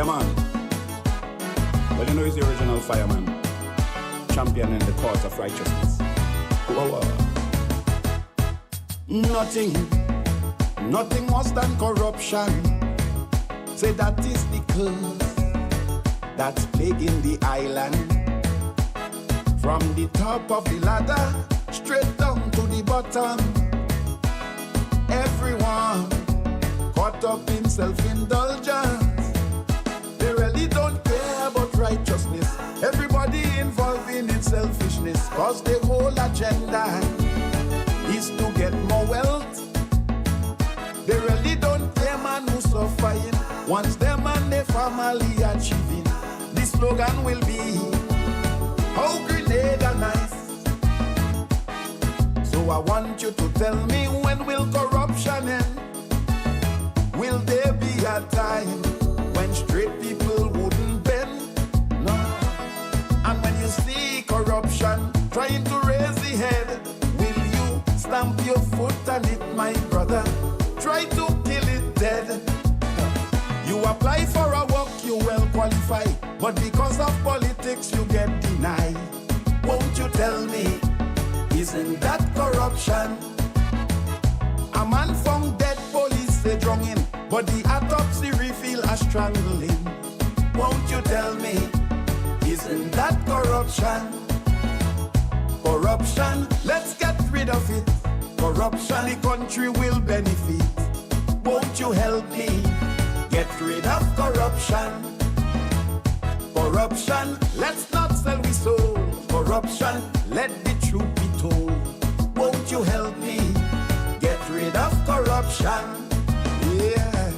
man. Well, you know he's the original fireman, championing the cause of righteousness. Whoa. Nothing worse than corruption. Say that is the curse that's plaguing the island. From the top of the ladder, straight down to the bottom. Everyone caught up in self-indulgence. They really don't care about righteousness. Everybody involved in selfishness, cause the whole agenda is to get more wealth. They really don't care, man, who's suffering. Once them and their family achieving, the slogan will be, oh, Grenada nice. So I want you to tell me, when will corruption end? Will there be a time when straight people wouldn't bend? No. And when you see corruption trying to raise the head, will you stamp your foot on it, my brother? Try to kill it dead. You apply for a work, you well qualified, but because of politics you get denied. Won't you tell me, isn't that corruption? A man found dead, police say drowning, but the autopsy reveal a strangling. Won't you tell me, isn't that corruption? Corruption, let's get rid of it. Corruption, the country will benefit. Won't you help me get rid of corruption? Corruption, let's not sell we soul. Corruption, let the truth be told. Won't you help me get rid of corruption? Yeah.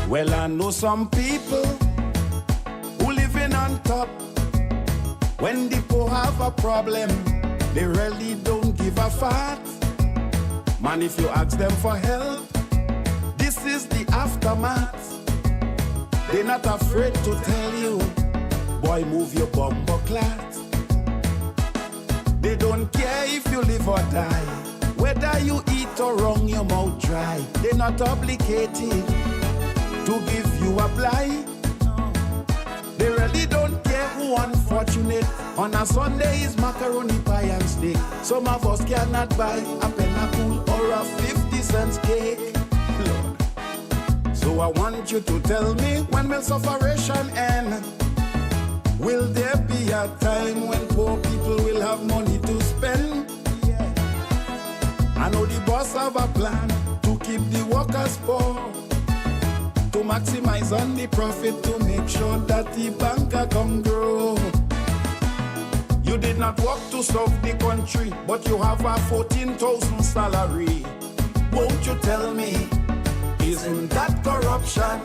Well, I know some people who living on top. When the poor have a problem, they really don't give a fuck. Man, if you ask them for help, this is the aftermath. They're not afraid to tell you, boy, move your bumper clat. They don't care if you live or die. Whether you eat or wrong, your mouth dry. They're not obligated to give you a blight. They really don't care who unfortunate. On a Sunday is macaroni pie and steak. Some of us cannot buy a Carriacou or a 50 cents cake. Lord. So I want you to tell me, when will sufferation end? Will there be a time when poor people will have money to spend? Yeah. I know the boss have a plan to keep the workers poor, to maximize on the profit, to make sure that the bank account grow. You did not work to serve the country, but you have a 14,000 salary. Won't you tell me, isn't that corruption?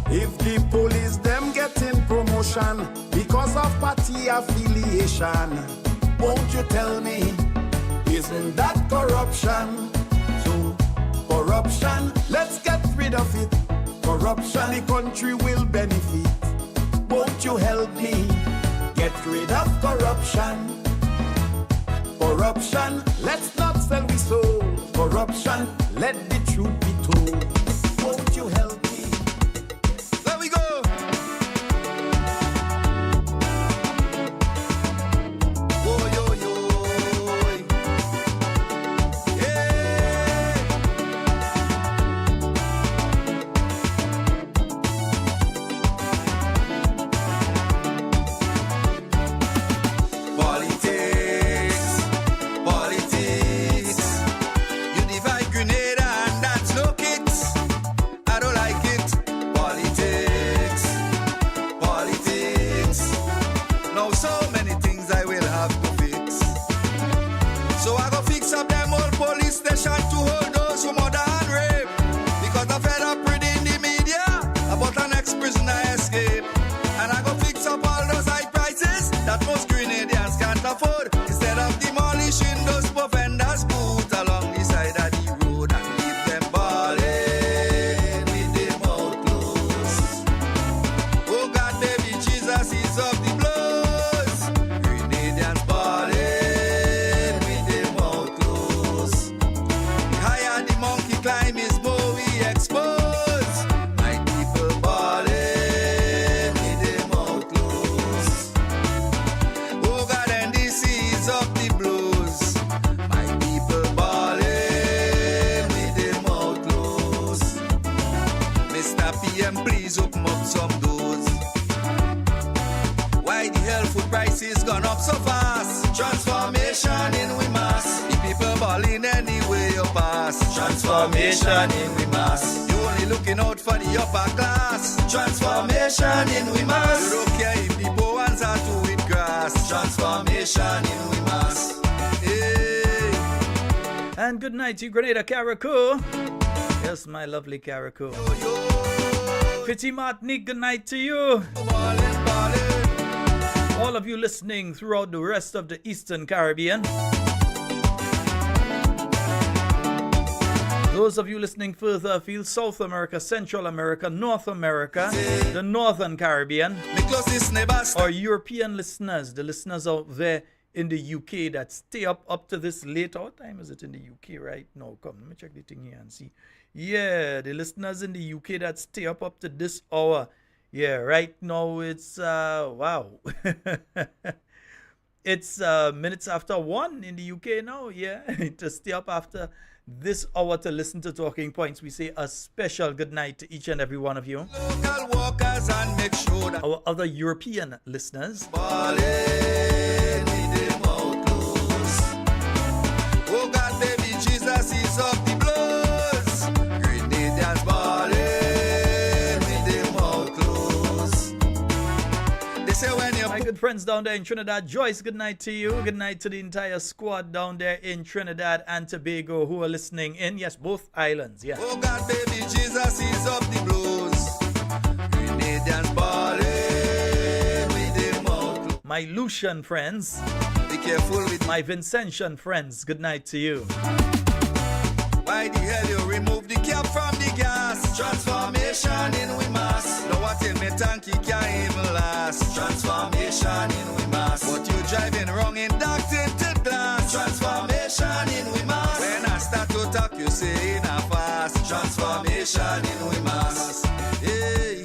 If the police them getting promotion because of party affiliation, won't you tell me, isn't that corruption? So corruption, let's get rid of it. Corruption, the country will benefit. Won't you help me get rid of corruption? Corruption, let's not sell we soul. Corruption, let the truth be told. Won't you help me? There we go. Oh, yo, yo. Politics, you divide Grenada and Mr. PM, please open up some doors. Why the hell food prices gone up so fast? Transformation in we mass. The people balling anyway you pass. Transformation in we mass. You only looking out for the upper class. Transformation in we mass. You don't care if the poor ones are to eat grass. Transformation in we mass. Hey. And good night to Grenada, Carriacou. Yes, my lovely Carriacou. Petit Martinique, good night to you. All of you listening throughout the rest of the Eastern Caribbean. Those of you listening further afield, South America, Central America, North America, the Northern Caribbean, or European listeners, the listeners out there in the UK that stay up to this late. What time is it in the UK right now? Come, let me check the thing here and see. Yeah, the listeners in the UK that stay up to this hour. Yeah, right now it's, wow. It's minutes after 1 in the UK now. Yeah, to stay up after this hour to listen to Talking Points. We say a special good night to each and every one of you. Local workers and make sure that our other European listeners. balling with them out close. Oh God, baby, Jesus is up the blows. Grenadians balling with them out close. They say when you My good friends down there in Trinidad, Joyce, good night to you. Good night to the entire squad down there in Trinidad and Tobago who are listening in. Yes, both islands. Yeah. oh God, baby, Jesus is up the blows. Grenadians balling with them out close. My Lucian friends, Be careful with my Vincentian friends, good night to you. Why the hell you remove the cap from the gas? Transformation in we mass. Know what in me tanky can't even last. Transformation in we mass. But you driving wrong in dark tinted glass. Transformation in we mass. When I start to talk, you say in a fast. Transformation in we mass. Hey.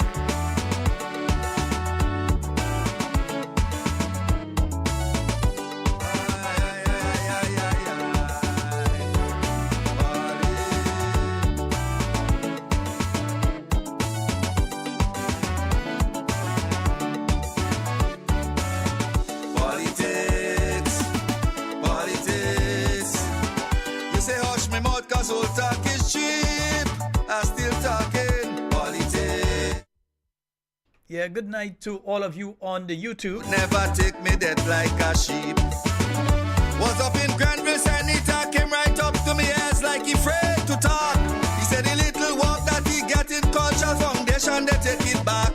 Cause all talk is cheap. I still talking politics. Yeah, good night to all of you on the YouTube. Never take me dead like a sheep. Was up in Granville, Senator came right up to me as like he afraid to talk. He said the little work that he get in Cultural Foundation, they take it back.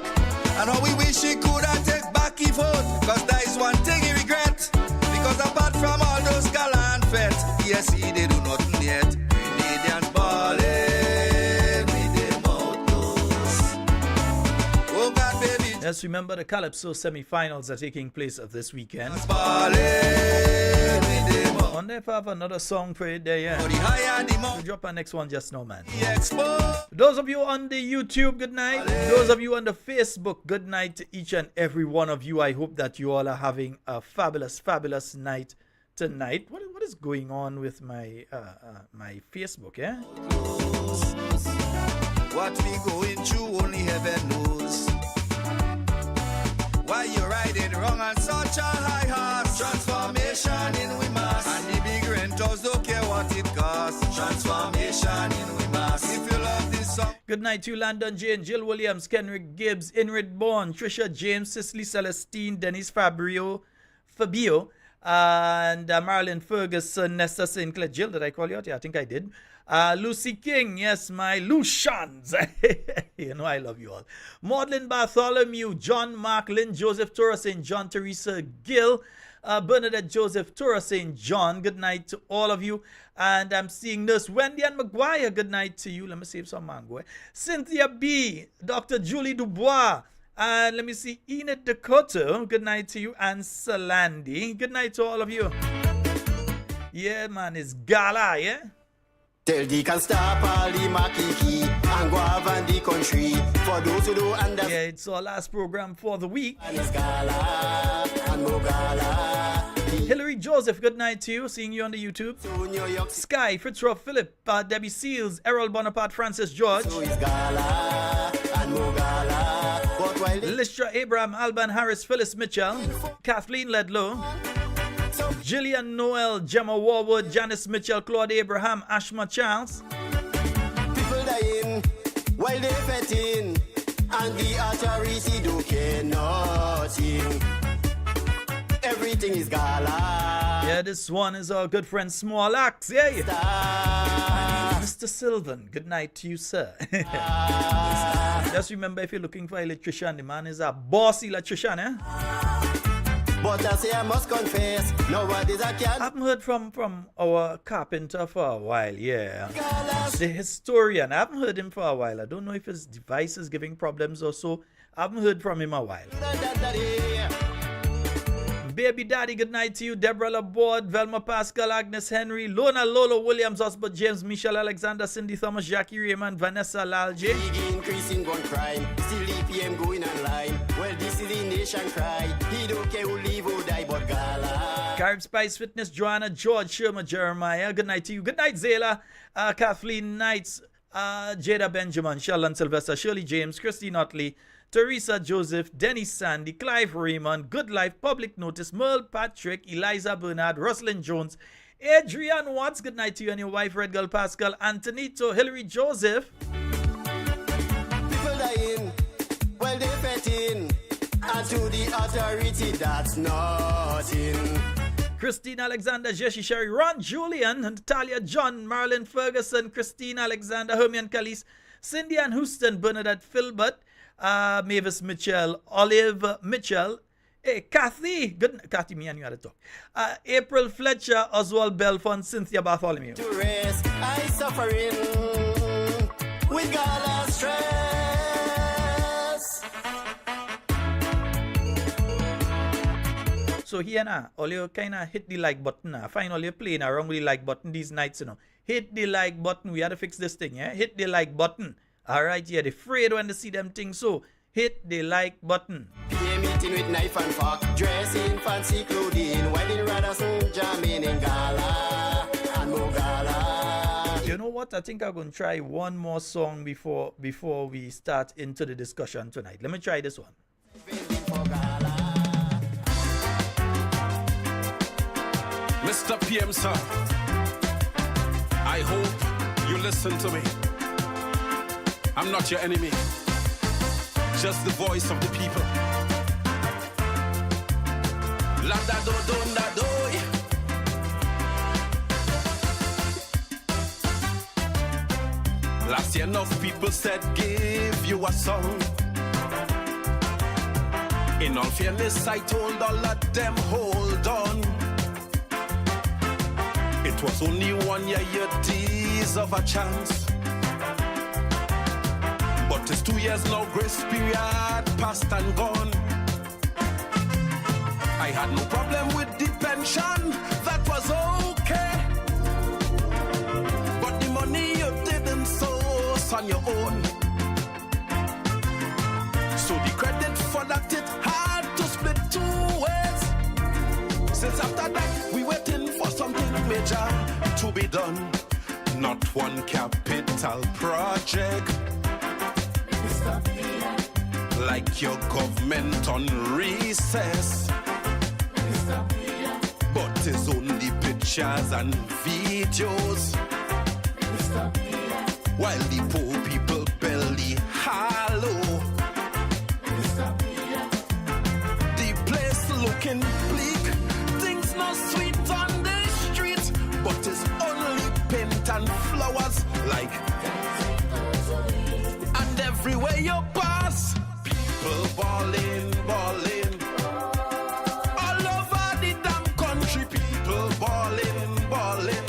And how we wish he could have take back his vote. Cause that is one thing he regret. Because apart from all those gallant fete, yes, he they do nothing yet. Yes, remember the Calypso semi-finals are taking place this weekend. Wonder if I have another song for it there, yeah. We'll drop our next one just now, man. Those of you on the YouTube, good night. Those of you on the Facebook, good night to each and every one of you. I hope that you all are having a fabulous, fabulous night tonight. What is going on with my my Facebook, yeah? What we going through, only heaven knows. Why you riding wrong on such a high horse? Transformation in we mass. And the big rentals don't care what it costs. Transformation in we mass. If you love this song. Good night to Landon Jane, Jill Williams, Kenrick Gibbs, Inrid Bourne, Trisha James, Cicely Celestine, Dennis Fabio, and Marilyn Ferguson, Nesta Sinclair. Jill, did I call you out? Yeah, I think I did. Lucy King, yes, my Lucians. You know I love you all. Maudlin Bartholomew, John Mark, Lynn Joseph Torres St. John, Teresa Gill, Bernadette Joseph Torres St. John. Good night to all of you. And I'm seeing Nurse Wendy and McGuire. Good night to you. Let me save some mango. Cynthia B, Dr. Julie Dubois. And let me see, Enid Dakota. Good night to you. And Salandi. Good night to all of you. Yeah, man, it's Gala, yeah? Tell the can stop all the makiki and go have on the country. For those who don't understand, Yeah, it's our last program for the week. it's gala and no gala. Hillary Joseph, good night to you. Seeing you on the YouTube. So New York Sky, Fitzroy Philip, Debbie Seals, Errol Bonaparte, Francis George, so is gala and no gala. But while the Listra Abraham, Alban Harris, Phyllis Mitchell, Kathleen Ledlow, Gillian Noel, Gemma Warwood, Janice Mitchell, Claude Abraham, Ashma Charles, people dying while they fetting, and the authority don't care nothing. Everything is gala. yeah, this one is our good friend Small Axe, yeah. Ah, Mr. Sylvan, good night to you, sir. Just remember, if you're looking for an electrician, the man is a boss electrician, eh? but I say I must confess, nowadays I I can't. haven't heard from our carpenter for a while, yeah. The historian, I haven't heard him for a while. I don't know if his device is giving problems or so. I haven't heard from him a while. Baby Daddy, good night to you. Deborah Laborde, Velma Pascal, Agnes Henry, Lona Lolo Williams, Osbert James, Michelle Alexander, Cindy Thomas, Jackie Raymond, Vanessa Lalje. Big increasing gun crime, still EPM going online. Well, this is the nation cry. He don't care who live or die, but gala. Carib Spice Fitness, Joanna, George, Sherma, Jeremiah. Good night to you. Good night, Zayla, Kathleen Knights, Jada Benjamin, Sheldon Sylvester, Shirley James, Christine Otley, Teresa Joseph, Dennis Sandy, Clive Raymond, Good Life, Public Notice, Merle Patrick, Eliza Bernard, Roslyn Jones, Adrian Watts, good night to you and your wife, Red Girl Pascal, Antonito, Hillary Joseph, People dying while they fetting, and to the authority that's nothing. Christine Alexander, Jesse Sherry, Ron Julian, Natalia John, Marilyn Ferguson, Christine Alexander, Hermione Callis, Cindy Ann Houston, Bernadette Filbert, Mavis Mitchell, Olive Mitchell, hey, Kathy, Kathy, me and you had a talk. April Fletcher, Oswald Belfont, Cynthia Bartholomew. To rest, I suffering with gala stress. So here now, all you kind of hit the like button now. Find all you playing around with the like button these nights, you know. Hit the like button. We had to fix this thing, yeah? Hit the like button. All right, yeah, they're afraid when they see them things, so hit the like button. PA meeting with knife and fork, dress in fancy clothing, wedding Radisson, jamming in gala, and no gala. You know what? I think I'm going to try one more song before we start into the discussion tonight. Let me try this one. Mr. PM, sir, I hope you listen to me. I'm not your enemy, just the voice of the people. Landa do do da do. Last year enough people said give you a song. In all fairness, I told all of them hold on. It was only 1 year you deserve a chance. But it's 2 years now, grace period past and gone. I had no problem with the pension, that was okay. But the money you didn't source on your own. So the credit for that it had to split 2 ways. Since after that, we waiting for something major to be done. Not one capital project. Like your government on recess. But it's only pictures and videos. While the poor people belly hollow. The place looking bleak. Things not sweet on the street. But it's only paint and flowers. Like and everywhere you pass, people balling, balling. All over the damn country, people balling, balling.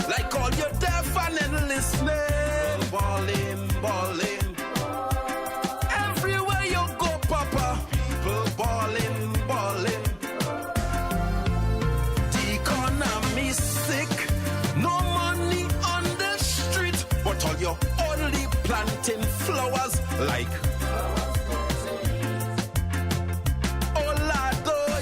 Like all you deaf and listening, balling, balling. Everywhere you go, Papa, people balling, balling. The economy sick, no money flowers like. Oh Lord, oh.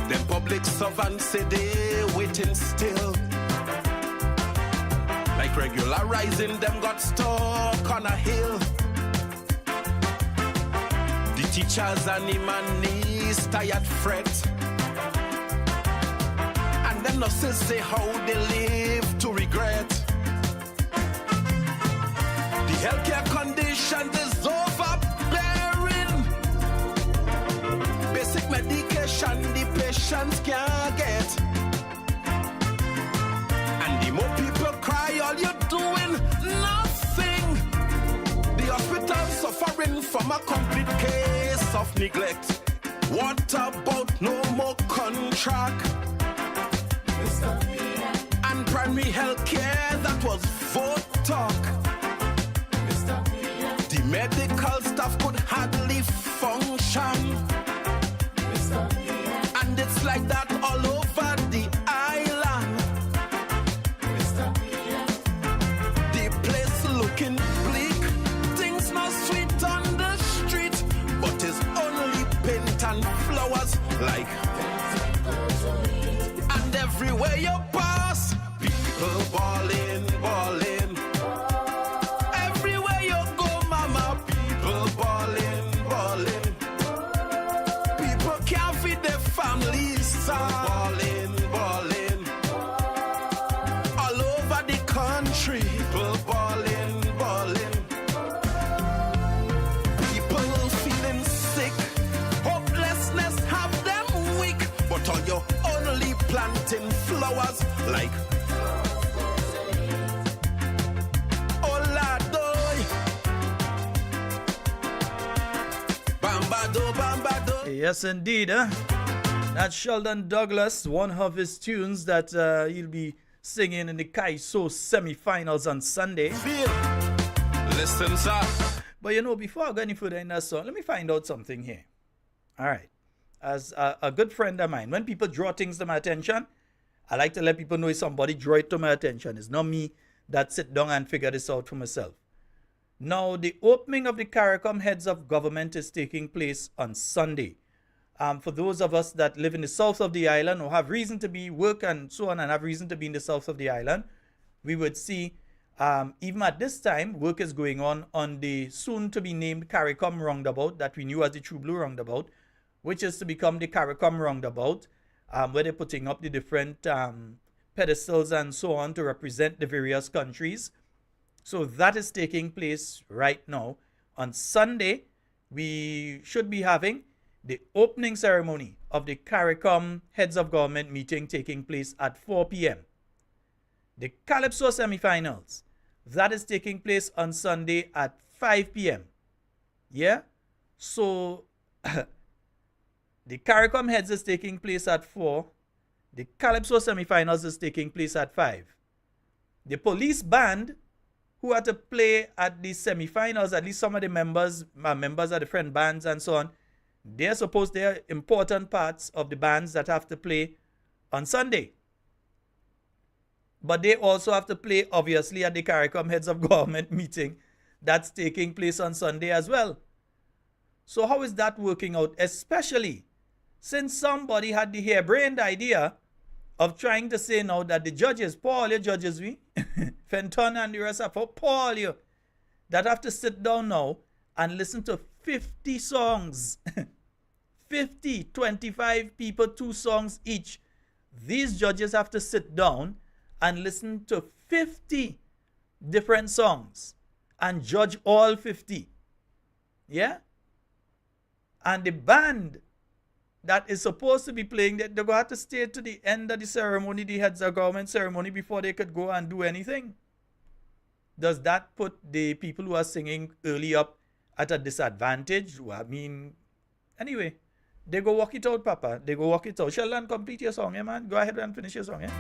Them public servants say they waiting still. Like regularizing them got stuck on a hill. The teachers and him and knees tired fret. And them nurses say how they live to regret. The healthcare condition is overbearing. Basic medication the patients can't get. And the more people cry, all you're doing nothing. The hospital suffering from a complete case of neglect. What about no more contract? And primary health care, that was vote talk. The medical staff could hardly function. And it's like that all over the island. The place looking bleak. Things not sweet on the street, but it's only paint and flowers like. And everywhere you pass, people balling, balling. Everywhere you go, mama, people balling, balling. People can't feed their families, son. Balling, balling. All over the country, people balling, balling. People feeling sick, hopelessness have them weak. But all you only planting flowers like. Oh Lord, Bambado, Bambado. Yes, indeed. That's Sheldon Douglas, one of his tunes that he'll be singing in the Carriacou semi-finals on Sunday. Feel. Listen, sir. But you know, before I go any further in that song, let me find out something here. All right. As a good friend of mine, when people draw things to my attention, I like to let people know if somebody draw it to my attention. It's not me that sit down and figure this out for myself. Now, the opening of the Carriacou Heads of Government is taking place on Sunday. For those of us that live in the south of the island or have reason to be work and so on and have reason to be in the south of the island, we would see, even at this time, work is going on the soon-to-be-named Carriacou Roundabout that we knew as the True Blue Roundabout, which is to become the Carriacou Roundabout, where they're putting up the different pedestals and so on to represent the various countries. So that is taking place right now. On Sunday, we should be having the opening ceremony of the Carriacou Heads of Government meeting taking place at 4 p.m. The Calypso semifinals, that is taking place on Sunday at 5 p.m. Yeah? So, the Carriacou Heads is taking place at 4. The Calypso semifinals is taking place at 5. The police band, who are to play at the semifinals, at least some of the members of the friend bands and so on, they're important parts of the bands that have to play on Sunday. But they also have to play, obviously, at the Carriacou Heads of Government meeting that's taking place on Sunday as well. So how is that working out? Especially since somebody had the harebrained idea of trying to say now that the judges, Paul, your judges, Fenton and the rest of Paul, you, that have to sit down now and listen to 50 songs. 50, 25 people, 2 songs each. These judges have to sit down and listen to 50 different songs and judge all 50. Yeah? And the band that is supposed to be playing, they're going to have to stay to the end of the ceremony, the heads of government ceremony, before they could go and do anything. Does that put the people who are singing early up at a disadvantage? I mean, anyway, they go walk it out, Papa. They go walk it out. Sheldon, complete your song, yeah, man? Go ahead and finish your song, yeah?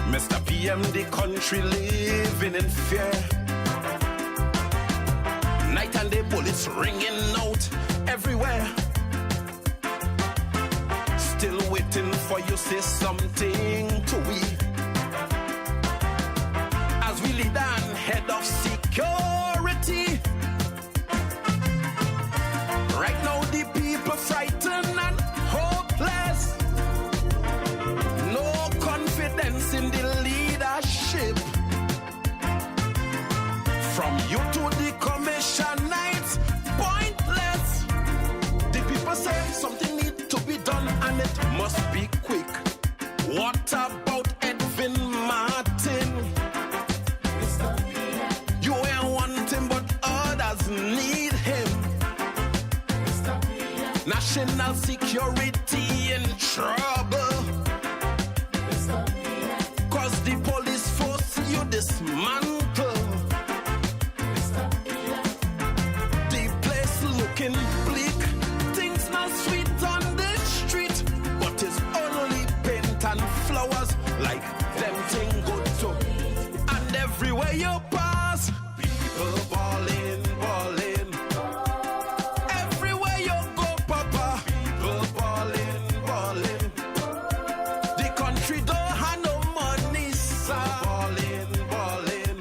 Mr. PM, the country living in fear. Night and day bullets ringing out everywhere. Still waiting for you say something to we. As we lead on head of security. Right now the people frightened and hopeless. No confidence in the leadership. From you to the commissionites, pointless. The people say something needs to be done and it must be quick. What about Edwin Martin? You ain't want him, but others need him. National security in trouble. Cause the police force you dismantle. The place looking bleak. Things not sweet on the street, but it's only paint and flowers like them thing good too. And everywhere you pass, people balling, balling. Everywhere you go, Papa, people balling, balling. The country don't have no money, sir. Balling, balling.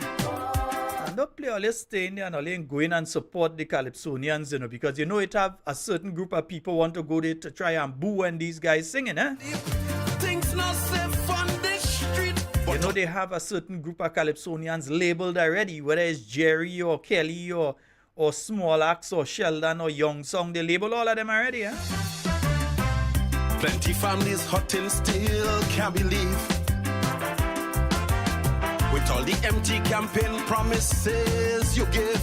And don't play all this staying there and all in going and support the Calypsonians, you know, because you know it have a certain group of people want to go there to try and boo when these guys singing, eh? Things not safe on the street. You know they have a certain group of Calypsonians labeled already, whether it's Jerry or Kelly or Small Axe or Sheldon or Young Song, they label all of them already, eh? Plenty families hurting still can't believe. With all the empty campaign promises you give.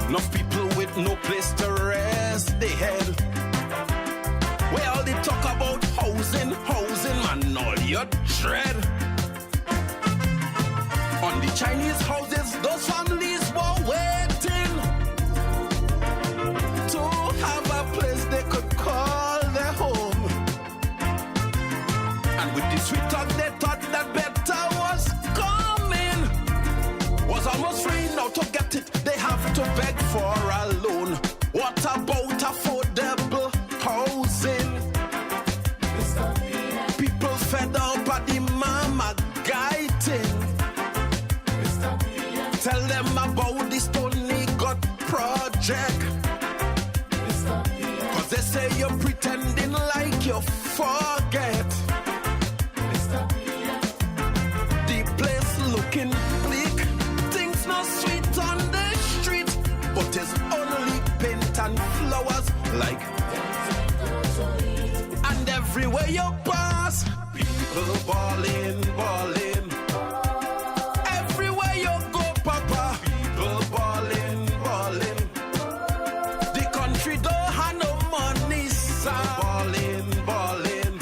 Enough people with no place to rest their head. Where all they talk about housing, man, all your dread. On the Chinese houses, those families were waiting to have a place they could call their home. And with the sweet talk, they thought that better was coming. Was almost free, now to get it, they have to beg for a loan. What about affordable housing? People fed up at the mama guiding. Tell them about the Stony God project. Cause they say you're pretending like you forget. The place looking bleak. Things not sweet on the street, but it's only paint and flowers like. And everywhere you pass, people balling, balling. Everywhere you go, Papa, people balling, balling. The country don't have no money, sir. Balling, balling.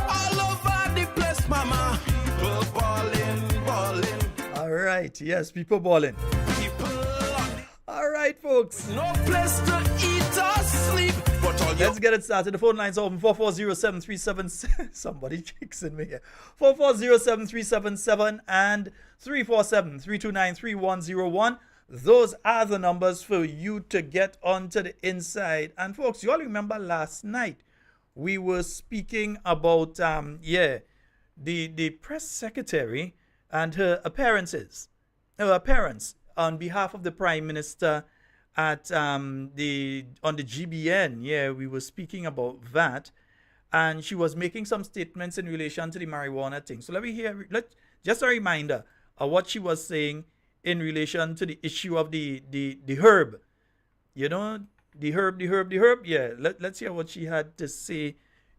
All over the place, Mama, people balling, balling. All right, yes, people balling. People All right, folks. no place to eat or sleep. But all Let's get it started. The phone lines open 440-7377. Somebody fixing me here. 440-7377 and 347-329-3101. Those are the numbers for you to get onto the inside. And folks, you all remember last night we were speaking about the press secretary and her appearances. Her appearance on behalf of the Prime Minister at on the GBN. Yeah, we were speaking about that, and she was making some statements in relation to the marijuana thing. So just a reminder of what she was saying in relation to the issue of the herb. You know, the herb. Yeah, let's hear what she had to say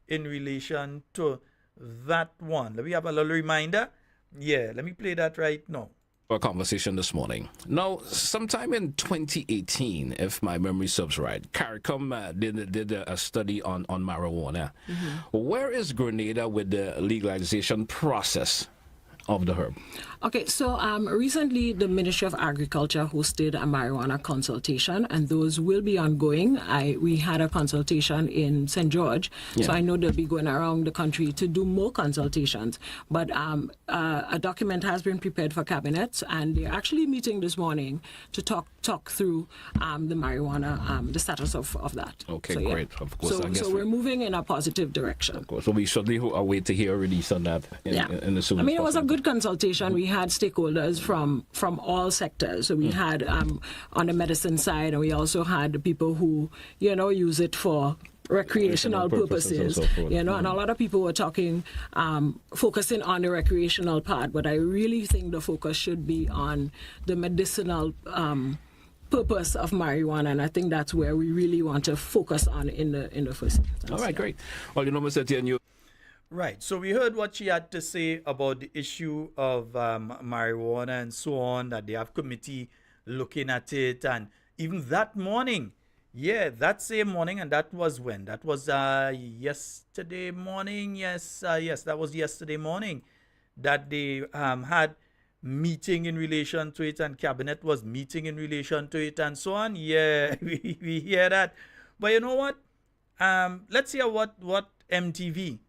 in relation to that one. Let me have a little reminder. Yeah, let me play that right now. Our conversation this morning. Now, sometime in 2018, if my memory serves right, Carriacou did a study on marijuana. Mm-hmm. Where is Grenada with the legalization process of the herb? Okay, so recently the Ministry of Agriculture hosted a marijuana consultation, and those will be ongoing. We had a consultation in St. George, so I know they'll be going around the country to do more consultations. But a document has been prepared for cabinet, and they're actually meeting this morning to talk through the marijuana, the status of that. Okay, so, great. Of course, so we're moving in a positive direction. Of course, so we certainly await to hear a release on that in the soon. I mean, it was a good consultation. We had stakeholders from all sectors. So we had on the medicine side, and we also had people who, use it for recreational purposes, and so forth. and a lot of people were talking, focusing on the recreational part, but I really think the focus should be on the medicinal purpose of marijuana, and I think that's where we really want to focus on in the first instance. All right, great. Well, Mr. Etienne, Right. So we heard what she had to say about the issue of marijuana and so on, that they have committee looking at it. And even that morning, that same morning, and that was when? That was yesterday morning. Yes, that was yesterday morning that they had meeting in relation to it, and cabinet was meeting in relation to it and so on. Yeah, we hear that. But you know what? Let's hear what MTV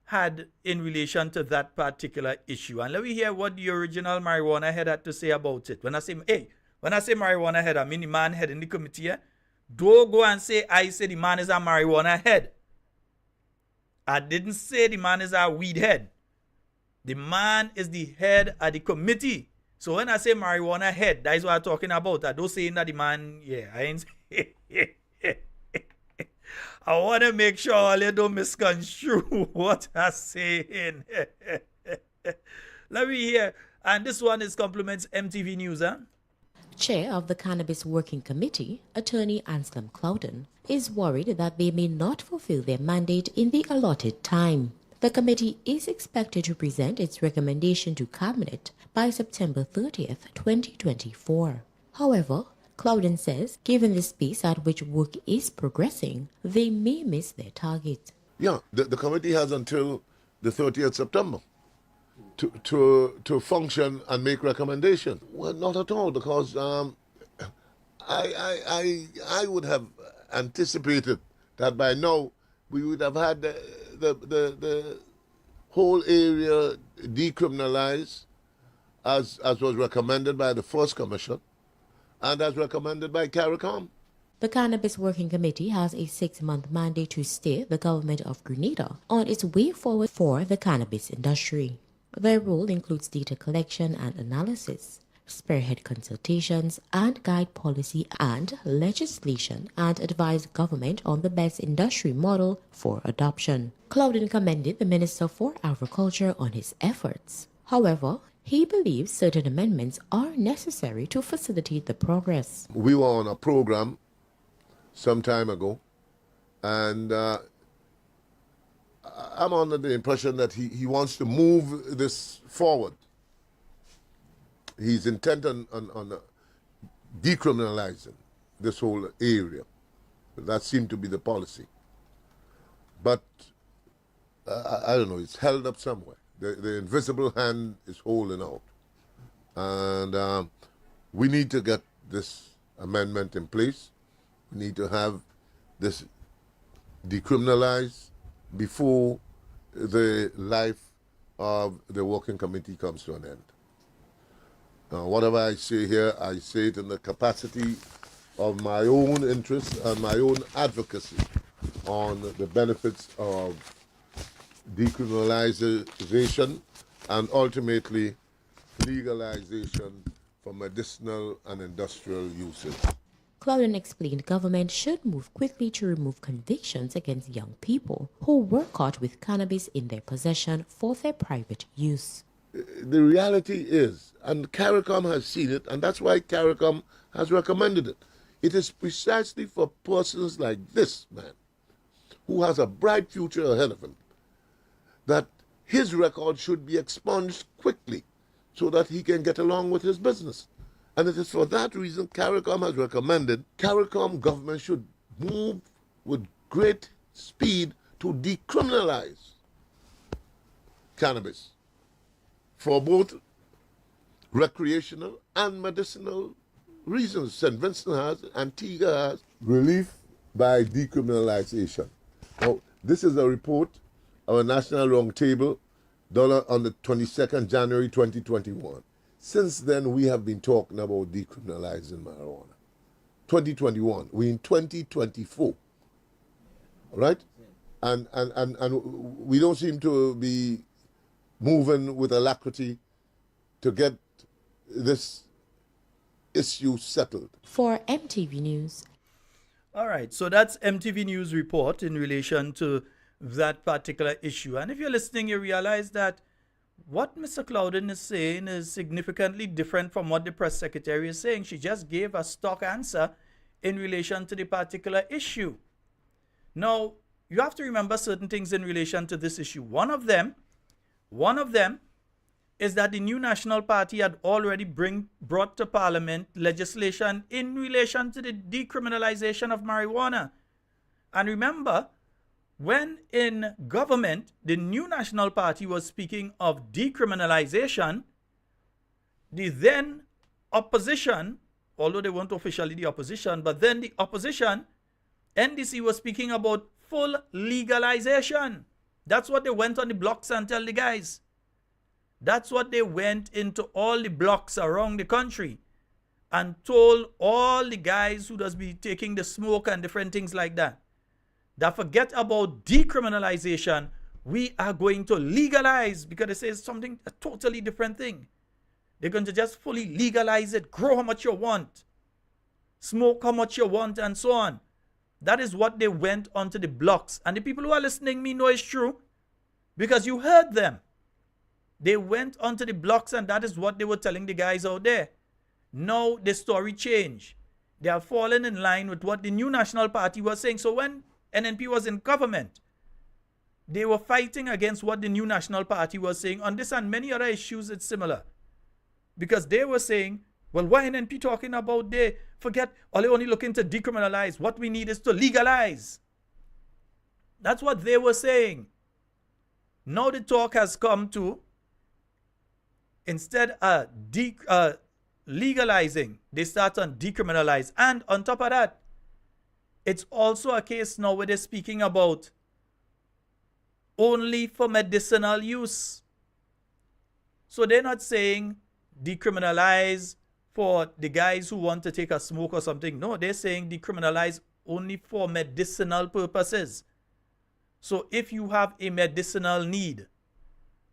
had in relation to that particular issue. And let me hear what the original marijuana head had to say about it. When I say marijuana head, I mean the man head in the committee. Don't go and say I say the man is a marijuana head. I didn't say the man is a weed head. The man is the head of the committee. So when I say marijuana head, that is what I'm talking about. I don't say that the man, I ain't I want to make sure all you don't misconstrue what I'm saying. Let me hear. And this one is compliments MTV News, huh? Chair of the Cannabis Working Committee, Attorney Anselm Clouden, is worried that they may not fulfill their mandate in the allotted time. The committee is expected to present its recommendation to Cabinet by September 30th, 2024. However, Clouden says, given the pace at which work is progressing, they may miss their target. Yeah, the committee has until the 30th September to function and make recommendation. Well, not at all, because I would have anticipated that by now we would have had the whole area decriminalized as was recommended by the first commission and as recommended by Carriacou. The Cannabis Working Committee has a 6-month mandate to steer the government of Grenada on its way forward for the cannabis industry. Their role includes data collection and analysis, spearhead consultations, and guide policy and legislation, and advise government on the best industry model for adoption. Clouden commended the Minister for Agriculture on his efforts. However, he believes certain amendments are necessary to facilitate the progress. We were on a program some time ago, and I'm under the impression that he wants to move this forward. He's intent on decriminalizing this whole area. That seemed to be the policy. But I don't know, it's held up somewhere. The invisible hand is holding out. And we need to get this amendment in place. We need to have this decriminalized before the life of the working committee comes to an end. Whatever I say here, I say it in the capacity of my own interest and my own advocacy on the benefits of decriminalization and ultimately legalization for medicinal and industrial uses. Clouden explained government should move quickly to remove convictions against young people who were caught with cannabis in their possession for their private use. The reality is, and Carriacou has seen it, and that's why Carriacou has recommended it. It is precisely for persons like this man, who has a bright future ahead of him, that his record should be expunged quickly so that he can get along with his business. And it is for that reason Carriacou has recommended Carriacou government should move with great speed to decriminalize cannabis for both recreational and medicinal reasons. St. Vincent has, Antigua has. Relief by decriminalization. Now, this is a report of a National Roundtable done on the 22nd January 2021. Since then, we have been talking about decriminalizing marijuana. 2021, we're in 2024, all right? And we don't seem to be moving with alacrity to get this issue settled. For MTV News. All right, so that's MTV News report in relation to that particular issue. And if you're listening, you realize that what Mr. Clouden is saying is significantly different from what the press secretary is saying. She just gave a stock answer in relation to the particular issue. Now, you have to remember certain things in relation to this issue. One of them is that the new National Party had already brought to Parliament legislation in relation to the decriminalization of marijuana. And remember, when in government, the new National Party was speaking of decriminalization, the then opposition, although they weren't officially the opposition, but then the opposition, NDC, was speaking about full legalization. That's what they went on the blocks and tell the guys. That's what they went into all the blocks around the country and told all the guys who does be taking the smoke and different things like that. That forget about decriminalization, we are going to legalize, because they say it's something, a totally different thing. They're going to just fully legalize it, grow how much you want, smoke how much you want, and so on. That is what they went onto the blocks. And the people who are listening me know it's true, because you heard them. They went onto the blocks, and that is what they were telling the guys out there. Now the story changed. They have fallen in line with what the new National Party was saying. So when NNP was in government, they were fighting against what the new National Party was saying. On this and many other issues, it's similar. Because they were saying, well, why NNP talking about they forget, or they only looking to decriminalize? What we need is to legalize. That's what they were saying. Now the talk has come to, instead of legalizing, they start on decriminalize. And on top of that, it's also a case now where they're speaking about only for medicinal use. So they're not saying decriminalize for the guys who want to take a smoke or something. No, they're saying decriminalize only for medicinal purposes. So if you have a medicinal need,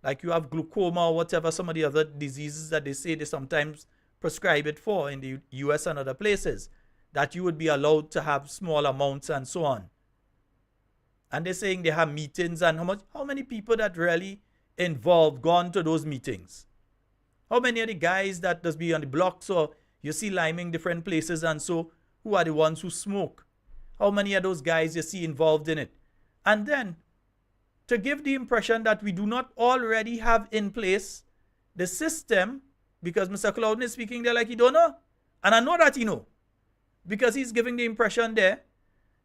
like you have glaucoma or whatever, some of the other diseases that they say they sometimes prescribe it for in the US and other places, that you would be allowed to have small amounts and so on. And they're saying they have meetings, and how many people that really involved gone to those meetings? How many of the guys that does be on the blocks, or you see liming different places and so, who are the ones who smoke? How many of those guys you see involved in it? And then, to give the impression that we do not already have in place the system, because Mr. Clouden is speaking there like he don't know. And I know that he know. Because he's giving the impression there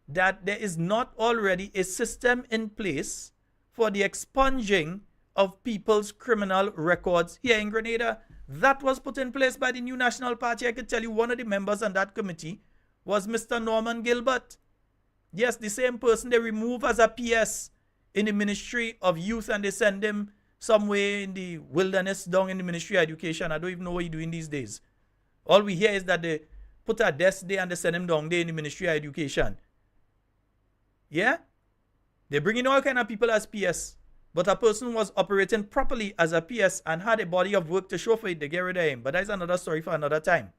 that there is not already a system in place for the expunging of people's criminal records here in Grenada. That was put in place by the new National Party. I could tell you one of the members on that committee was Mr. Norman Gilbert. Yes, the same person they remove as a PS in the Ministry of Youth, and they send him somewhere in the wilderness down in the Ministry of Education. I don't even know what he's doing these days. All we hear is that they put a desk there and they send him down there in the Ministry of Education. Yeah? They bring in all kind of people as PS. But a person was operating properly as a PS and had a body of work to show for it, they get rid of him. But that's another story for another time.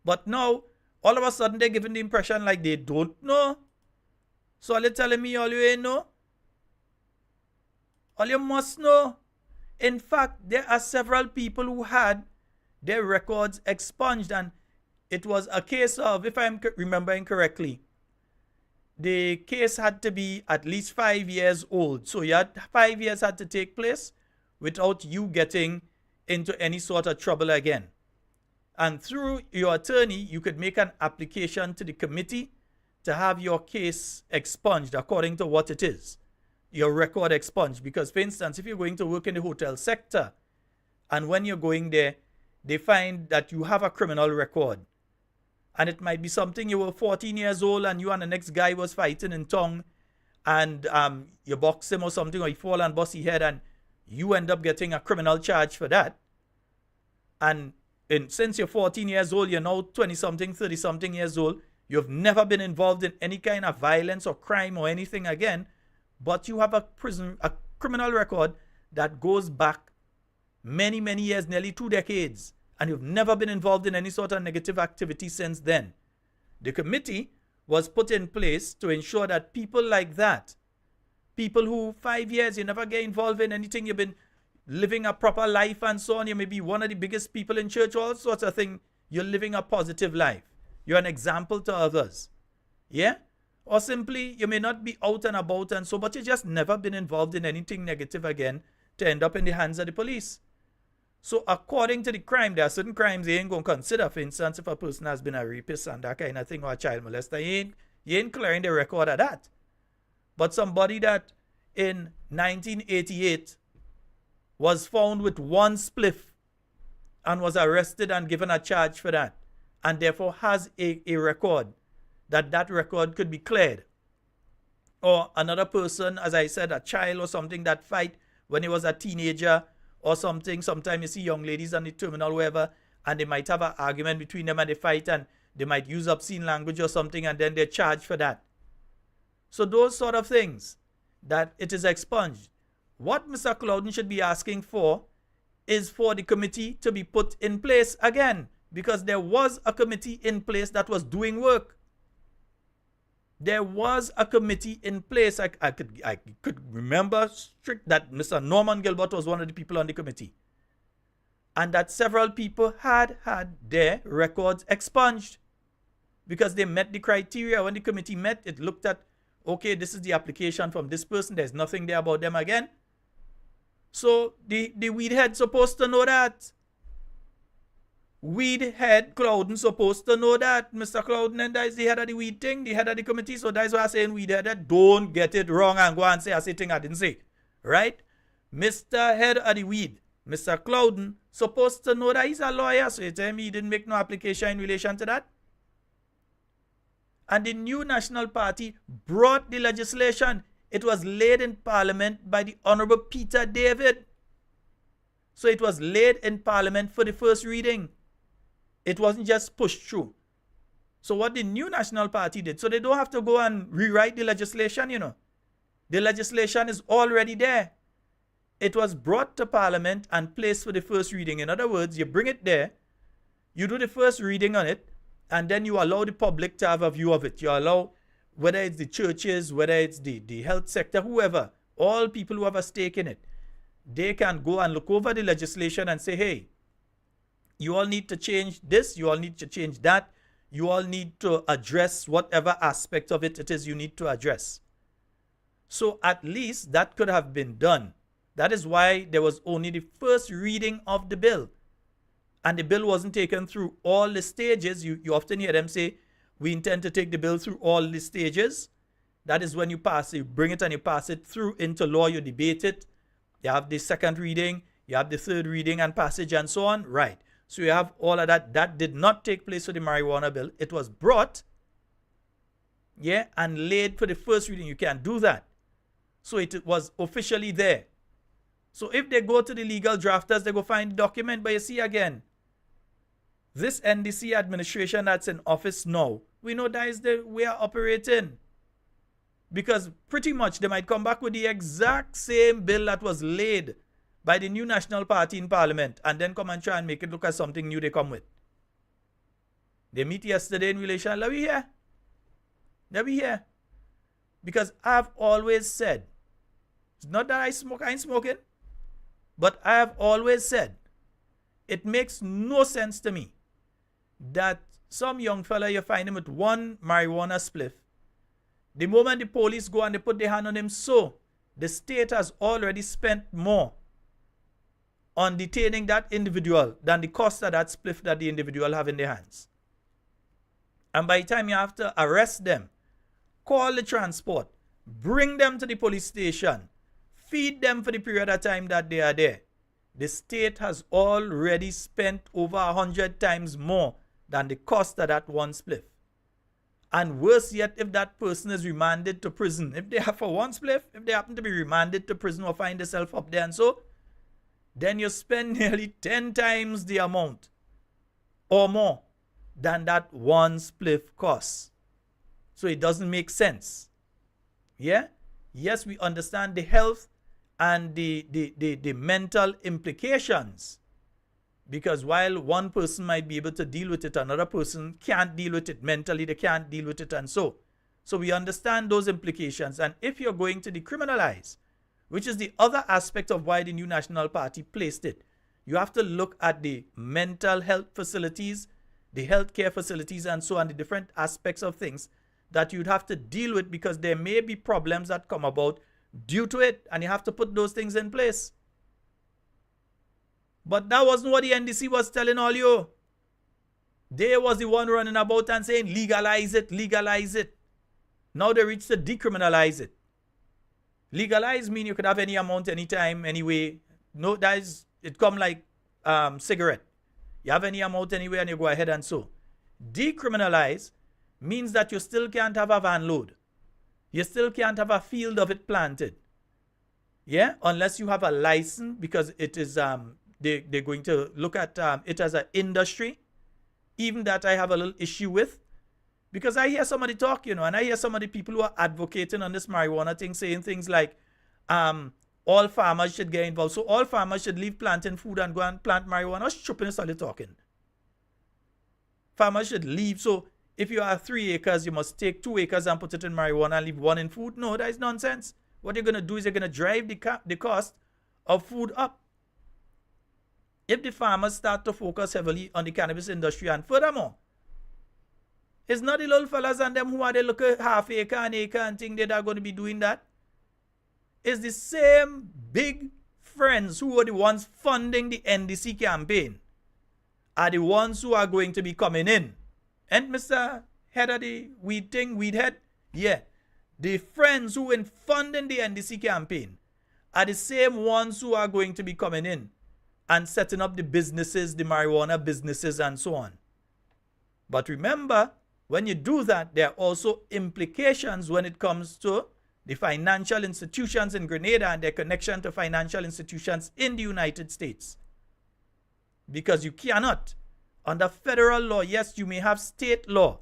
But now, all of a sudden, they're giving the impression like they don't know. So are you telling me all you ain't know? All you must know. In fact, there are several people who had their records expunged, and it was a case of, if I'm remembering correctly, the case had to be at least 5 years old. So you had 5 years had to take place without you getting into any sort of trouble again. And through your attorney, you could make an application to the committee to have your case expunged according to what it is. your record expunged. Because, for instance, if you're going to work in the hotel sector, and when you're going there, they find that you have a criminal record. And it might be something you were 14 years old and you and the next guy was fighting in tongue, and you box him or something, or you fall and bust his head, and you end up getting a criminal charge for that. And since you're 14 years old, you're now 20-something, 30-something years old, you've never been involved in any kind of violence or crime or anything again, but you have a criminal record that goes back many, many years, nearly 2 decades, and you've never been involved in any sort of negative activity since then. The committee was put in place to ensure that people like that, people who 5 years, you never get involved in anything, you've been living a proper life and so on, you may be one of the biggest people in church, all sorts of things, you're living a positive life. You're an example to others. Yeah? Or simply, you may not be out and about and so, but you just never been involved in anything negative again to end up in the hands of the police. So according to the crime, there are certain crimes they ain't going to consider. For instance, if a person has been a rapist and that kind of thing, or a child molester, you ain't clearing the record of that. But somebody that in 1988 was found with 1 spliff and was arrested and given a charge for that, and therefore has a record, that record could be cleared. Or another person, as I said, a child or something that fight when he was a teenager or something. Sometimes you see young ladies on the terminal, wherever, and they might have an argument between them and they fight, and they might use obscene language or something, and then they're charged for that. So those sort of things, that it is expunged. What Mr. Clouden should be asking for is for the committee to be put in place again, because there was a committee in place that was doing work. There was a committee in place. I could remember strict that Mr. Norman Gilbert was one of the people on the committee, and that several people had their records expunged because they met the criteria. When the committee met, it looked at, okay, this is the application from this person, there's nothing there about them again. So the weed head supposed to know that. Weed head Clouden supposed to know that. Mr. Clouden, and that is the head of the weed thing, the head of the committee. So that's why I'm saying weed head, don't get it wrong and go and say I say thing I didn't say. Right? Mr. Head of the weed, Mr. Clouden, supposed to know that. He's a lawyer, so you tell me he didn't make no application in relation to that. And the new National Party brought the legislation. It was laid in Parliament by the Honorable Peter David. So it was laid in Parliament for the first reading. It wasn't just pushed through. So what the new National Party did, so they don't have to go and rewrite the legislation, you know. The legislation is already there. It was brought to Parliament and placed for the first reading. In other words, you bring it there, you do the first reading on it, and then you allow the public to have a view of it. You allow, whether it's the churches, whether it's the health sector, whoever, all people who have a stake in it, they can go and look over the legislation and say, hey, you all need to change this, you all need to change that, you all need to address whatever aspect of it is you need to address. So at least that could have been done. That is why there was only the first reading of the bill. And the bill wasn't taken through all the stages. You often hear them say, we intend to take the bill through all the stages. That is when you pass it, you bring it and you pass it through into law, you debate it. You have the second reading, you have the third reading and passage and so on. Right. So you have all of that. That did not take place for the marijuana bill. It was brought, and laid for the first reading. You can't do that. So it was officially there. So if they go to the legal drafters, they go find the document. But you see again, this NDC administration that's in office now, we know that is the way of operating. Because pretty much they might come back with the exact same bill that was laid by the new National Party in Parliament and then come and try and make it look as something new they come with. They meet yesterday in relation, let me hear. Because I've always said, it's not that I smoke, I ain't smoking, but I have always said, it makes no sense to me that some young fella, you find him with 1 marijuana spliff. The moment the police go and they put their hand on him, so the state has already spent more on detaining that individual than the cost of that spliff that the individual have in their hands. And by the time you have to arrest them, call the transport, bring them to the police station, feed them for the period of time that they are there. The state has already spent over 100 times more than the cost of that one spliff. And worse yet, if that person is remanded to prison, if they have for one spliff, if they happen to be remanded to prison or find themselves up there and so, then you spend nearly 10 times the amount or more than that one spliff costs. So it doesn't make sense. Yeah? Yes, we understand the health and the mental implications. Because while one person might be able to deal with it, another person can't deal with it mentally, they can't deal with it and so. So we understand those implications. And if you're going to decriminalize, which is the other aspect of why the New National Party placed it, you have to look at the mental health facilities, the healthcare facilities and so on, the different aspects of things that you'd have to deal with because there may be problems that come about due to it and you have to put those things in place. But that wasn't what the NDC was telling all you. They was the one running about and saying, legalize it, legalize it. Now they reached to decriminalize it. Legalize mean you could have any amount, anytime, anyway. No, that is, it come like cigarette. You have any amount anyway and you go ahead and so. Decriminalize means that you still can't have a van load. You still can't have a field of it planted. Yeah, unless you have a license because it is they're going to look at it as an industry. Even that I have a little issue with. Because I hear somebody talk, and I hear some of the people who are advocating on this marijuana thing saying things like, all farmers should get involved. So all farmers should leave planting food and go and plant marijuana. What's stupidness are they talking? Farmers should leave. So if you have 3 acres, you must take 2 acres and put it in marijuana and leave 1 in food. No, that is nonsense. What you're going to do is you're going to drive the cost of food up. If the farmers start to focus heavily on the cannabis industry and furthermore, it's not the little fellas and them who are they look at half acre and acre and think that are going to be doing that. It's the same big friends who are the ones funding the NDC campaign are the ones who are going to be coming in. And Mr. Head of the weed thing, weed head, yeah. The friends who are funding the NDC campaign are the same ones who are going to be coming in and setting up the businesses, the marijuana businesses and so on. But remember, when you do that, there are also implications when it comes to the financial institutions in Grenada and their connection to financial institutions in the United States. Because you cannot, under federal law, yes, you may have state law,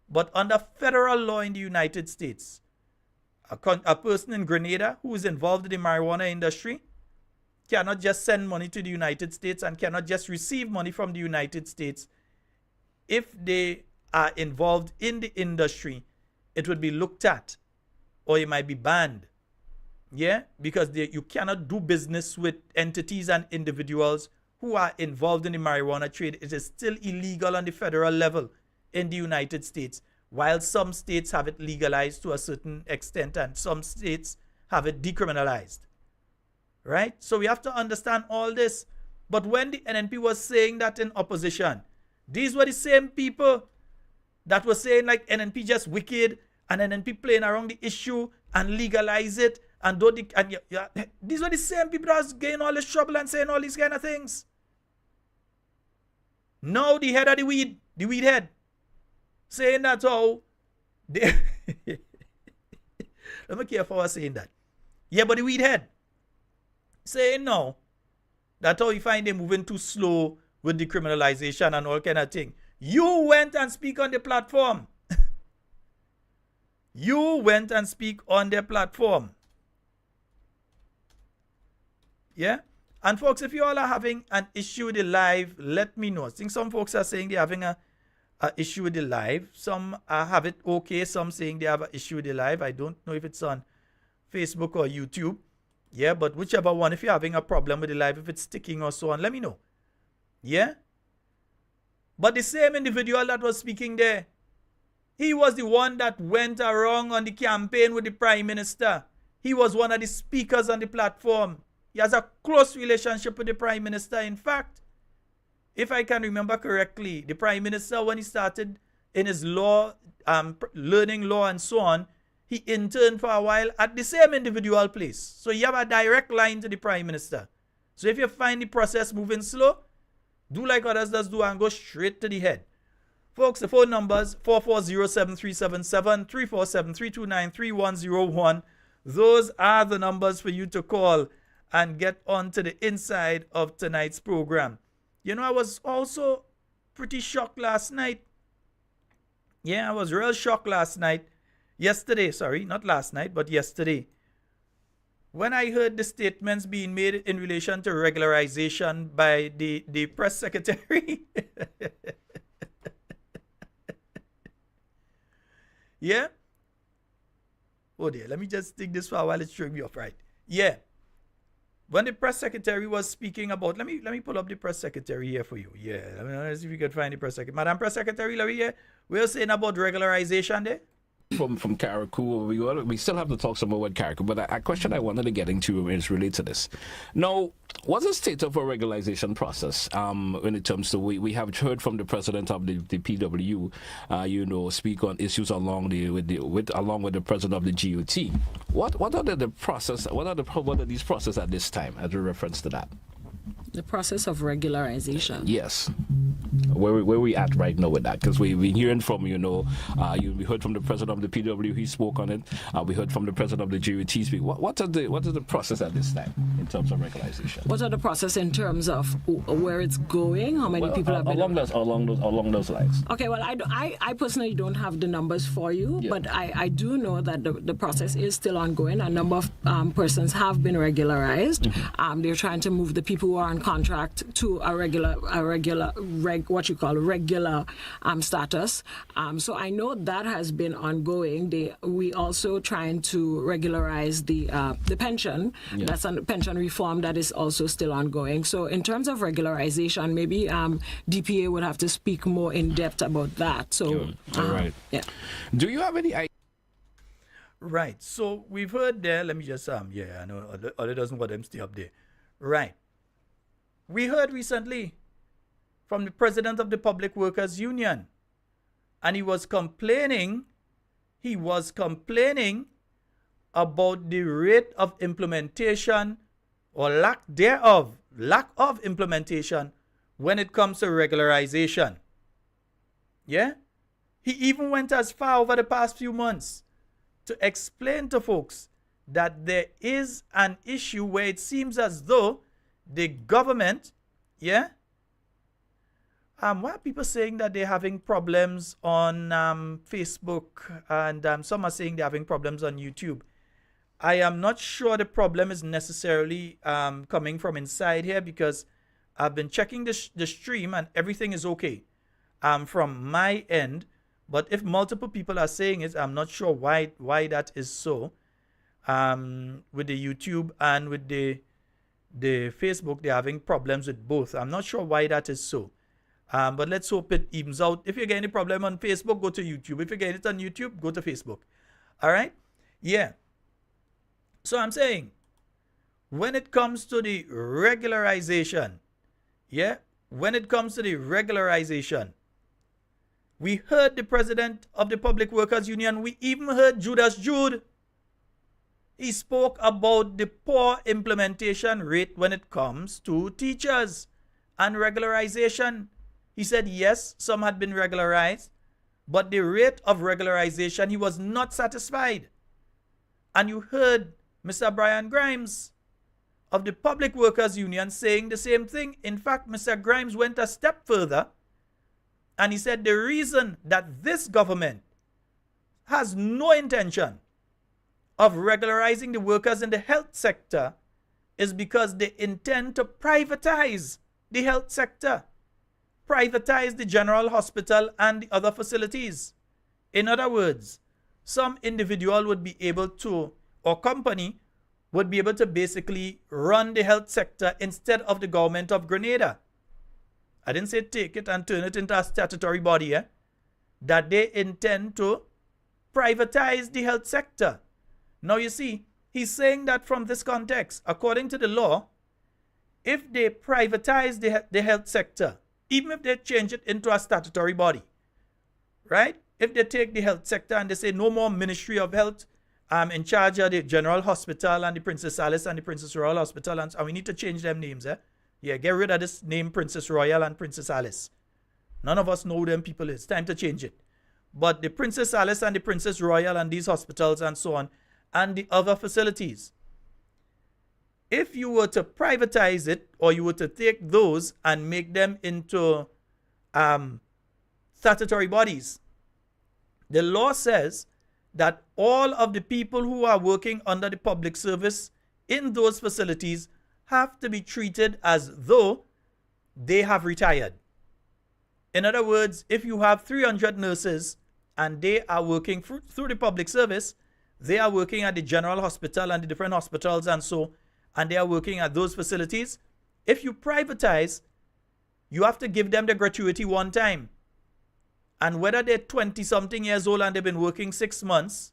but under federal law in the United States, a person in Grenada who is involved in the marijuana industry cannot just send money to the United States and cannot just receive money from the United States. If they are involved in the industry, it would be looked at or it might be banned. Yeah, because you cannot do business with entities and individuals who are involved in the marijuana trade. It is still illegal on the federal level in the United States, while some states have it legalized to a certain extent and some states have it decriminalized. Right? So we have to understand all this. But when the NNP was saying that in opposition, these were the same people that were saying like NNP just wicked and NNP playing around the issue and legalize it. And these were the same people that was getting all this trouble and saying all these kind of things. Now the head of the weed head, saying that how they let me careful for saying that. Yeah, but the weed head saying no, that's how you find them moving too slow with decriminalization and all kind of thing. You went and speak on the platform. You went and speak on their platform. Yeah? And folks, if you all are having an issue with the live, let me know. I think some folks are saying they're having a issue with the live. Some have it okay. Some saying they have an issue with the live. I don't know if it's on Facebook or YouTube. Yeah, but whichever one, if you're having a problem with the live, if it's sticking or so on, let me know. Yeah? But the same individual that was speaking there, he was the one that went around on the campaign with the Prime Minister. He was one of the speakers on the platform. He has a close relationship with the Prime Minister. In fact, if I can remember correctly, the Prime Minister, when he started in his law, learning law and so on, he interned for a while at the same individual place. So you have a direct line to the Prime Minister. So if you find the process moving slow, do like others does do and go straight to the head. Folks, the phone numbers 440-7377, 347-329-3101. Those are the numbers for you to call and get on to the inside of tonight's program. You know, I was also pretty shocked last night. Yeah, I was real shocked last night. Yesterday, sorry, not last night, but yesterday. When I heard the statements being made in relation to regularization by the press secretary. Yeah? Oh dear, let me just take this for a while. It's throwing me off, right? Yeah. When the press secretary was speaking about, let me pull up the press secretary here for you. Yeah, let's see if we can find the press secretary. Madam Press Secretary, let me hear. We're saying about regularization there. From Carriacou, we still have to talk some more about Carriacou, but a question I wanted to get into is related to this. Now, what's the state of a regularization process when it comes to, we have heard from the president of the PW, speak on issues along with the president of the GOT. What are the process? What are these processes at this time as a reference to that? The process of regularization. Yes. Where we at right now with that? Because we've been hearing from, we heard from the president of the PW, he spoke on it. We heard from the president of the GUT speak. What is the process at this time in terms of regularization? What are the process in terms of where it's going? How many people have been along those lines? Okay, well, I personally don't have the numbers for you, but I do know that the process is still ongoing. A number of persons have been regularized. Mm-hmm. They're trying to move the people who are on contract to a regular status. So I know that has been ongoing. We also trying to regularize the pension. Yeah. That's a pension reform that is also still ongoing. So in terms of regularization, maybe DPA would have to speak more in depth about that. So, all right. Yeah. Do you have any idea? Right. So we've heard there. Let me just I know other doesn't want them stay up there. Right. We heard recently from the president of the Public Workers Union, and he was complaining about the rate of implementation or lack of implementation when it comes to regularization. Yeah? He even went as far over the past few months to explain to folks that there is an issue where it seems as though the government, why are people saying that they're having problems on Facebook and some are saying they're having problems on YouTube? I am not sure the problem is necessarily coming from inside here because I've been checking the stream and everything is okay from my end. But if multiple people are saying it, I'm not sure why that is so. With the YouTube and with the Facebook, they're having problems with both. I'm not sure why that is so. But let's hope it evens out. If you're getting a problem on Facebook, go to YouTube. If you're getting it on YouTube, go to Facebook. All right? Yeah. So I'm saying, when it comes to the regularization, we heard the president of the Public Workers Union. We even heard Judas Jude. He spoke about the poor implementation rate when it comes to teachers and regularization. He said, yes, some had been regularized, but the rate of regularization, he was not satisfied. And you heard Mr. Brian Grimes of the Public Workers Union saying the same thing. In fact, Mr. Grimes went a step further and he said the reason that this government has no intention of regularizing the workers in the health sector is because they intend to privatize the health sector, privatize the general hospital and the other facilities. In other words, some individual would be able to, or company would be able to basically run the health sector instead of the government of Grenada. I didn't say take it and turn it into a statutory body, that they intend to privatize the health sector. Now you see, he's saying that from this context, according to the law, if they privatize the health sector, even if they change it into a statutory body, right? If they take the health sector and they say no more Ministry of Health, in charge of the General Hospital and the Princess Alice and the Princess Royal Hospital, and we need to change them names, eh? Yeah, get rid of this name Princess Royal and Princess Alice. None of us know who them people is. Time to change it. But the Princess Alice and the Princess Royal and these hospitals and so on, and the other facilities, if you were to privatize it, or you were to take those and make them into statutory bodies, the law says that all of the people who are working under the public service in those facilities have to be treated as though they have retired. In other words, if you have 300 nurses and they are working through the public service, they are working at the general hospital and the different hospitals and they are working at those facilities. If you privatize, you have to give them the gratuity one time. And whether they're 20-something years old and they've been working 6 months,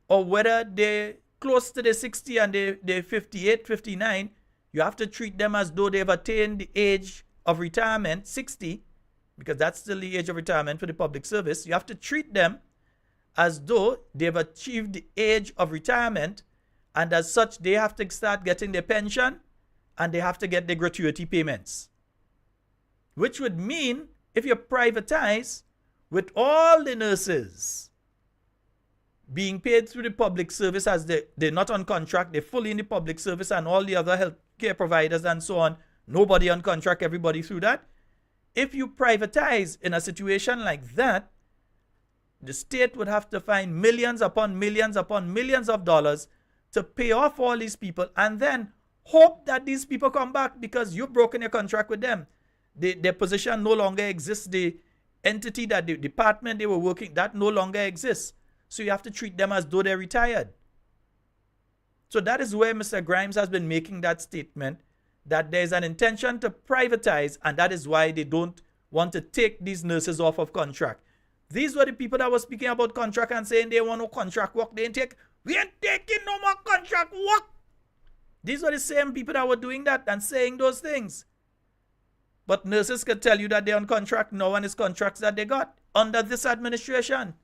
or whether they're close to the 60 and they're 58, 59, you have to treat them as though they've attained the age of retirement, 60, because that's still the age of retirement for the public service. You have to treat them as though they've achieved the age of retirement, and as such, they have to start getting their pension and they have to get their gratuity payments. Which would mean, if you privatize, with all the nurses being paid through the public service as they're not on contract, they're fully in the public service, and all the other health care providers and so on, nobody on contract, everybody through that. If you privatize in a situation like that, the state would have to find millions upon millions upon millions of dollars to pay off all these people, and then hope that these people come back because you've broken your contract with them. Their position no longer exists. The entity that the department they were working, that no longer exists. So you have to treat them as though they're retired. So that is where Mr. Grimes has been making that statement, that there's an intention to privatize, and that is why they don't want to take these nurses off of contract. These were the people that were speaking about contract and saying they want no contract work. We ain't taking no more contract work. These were the same people that were doing that and saying those things. But nurses could tell you that they're on contract now, and it's contracts that they got under this administration.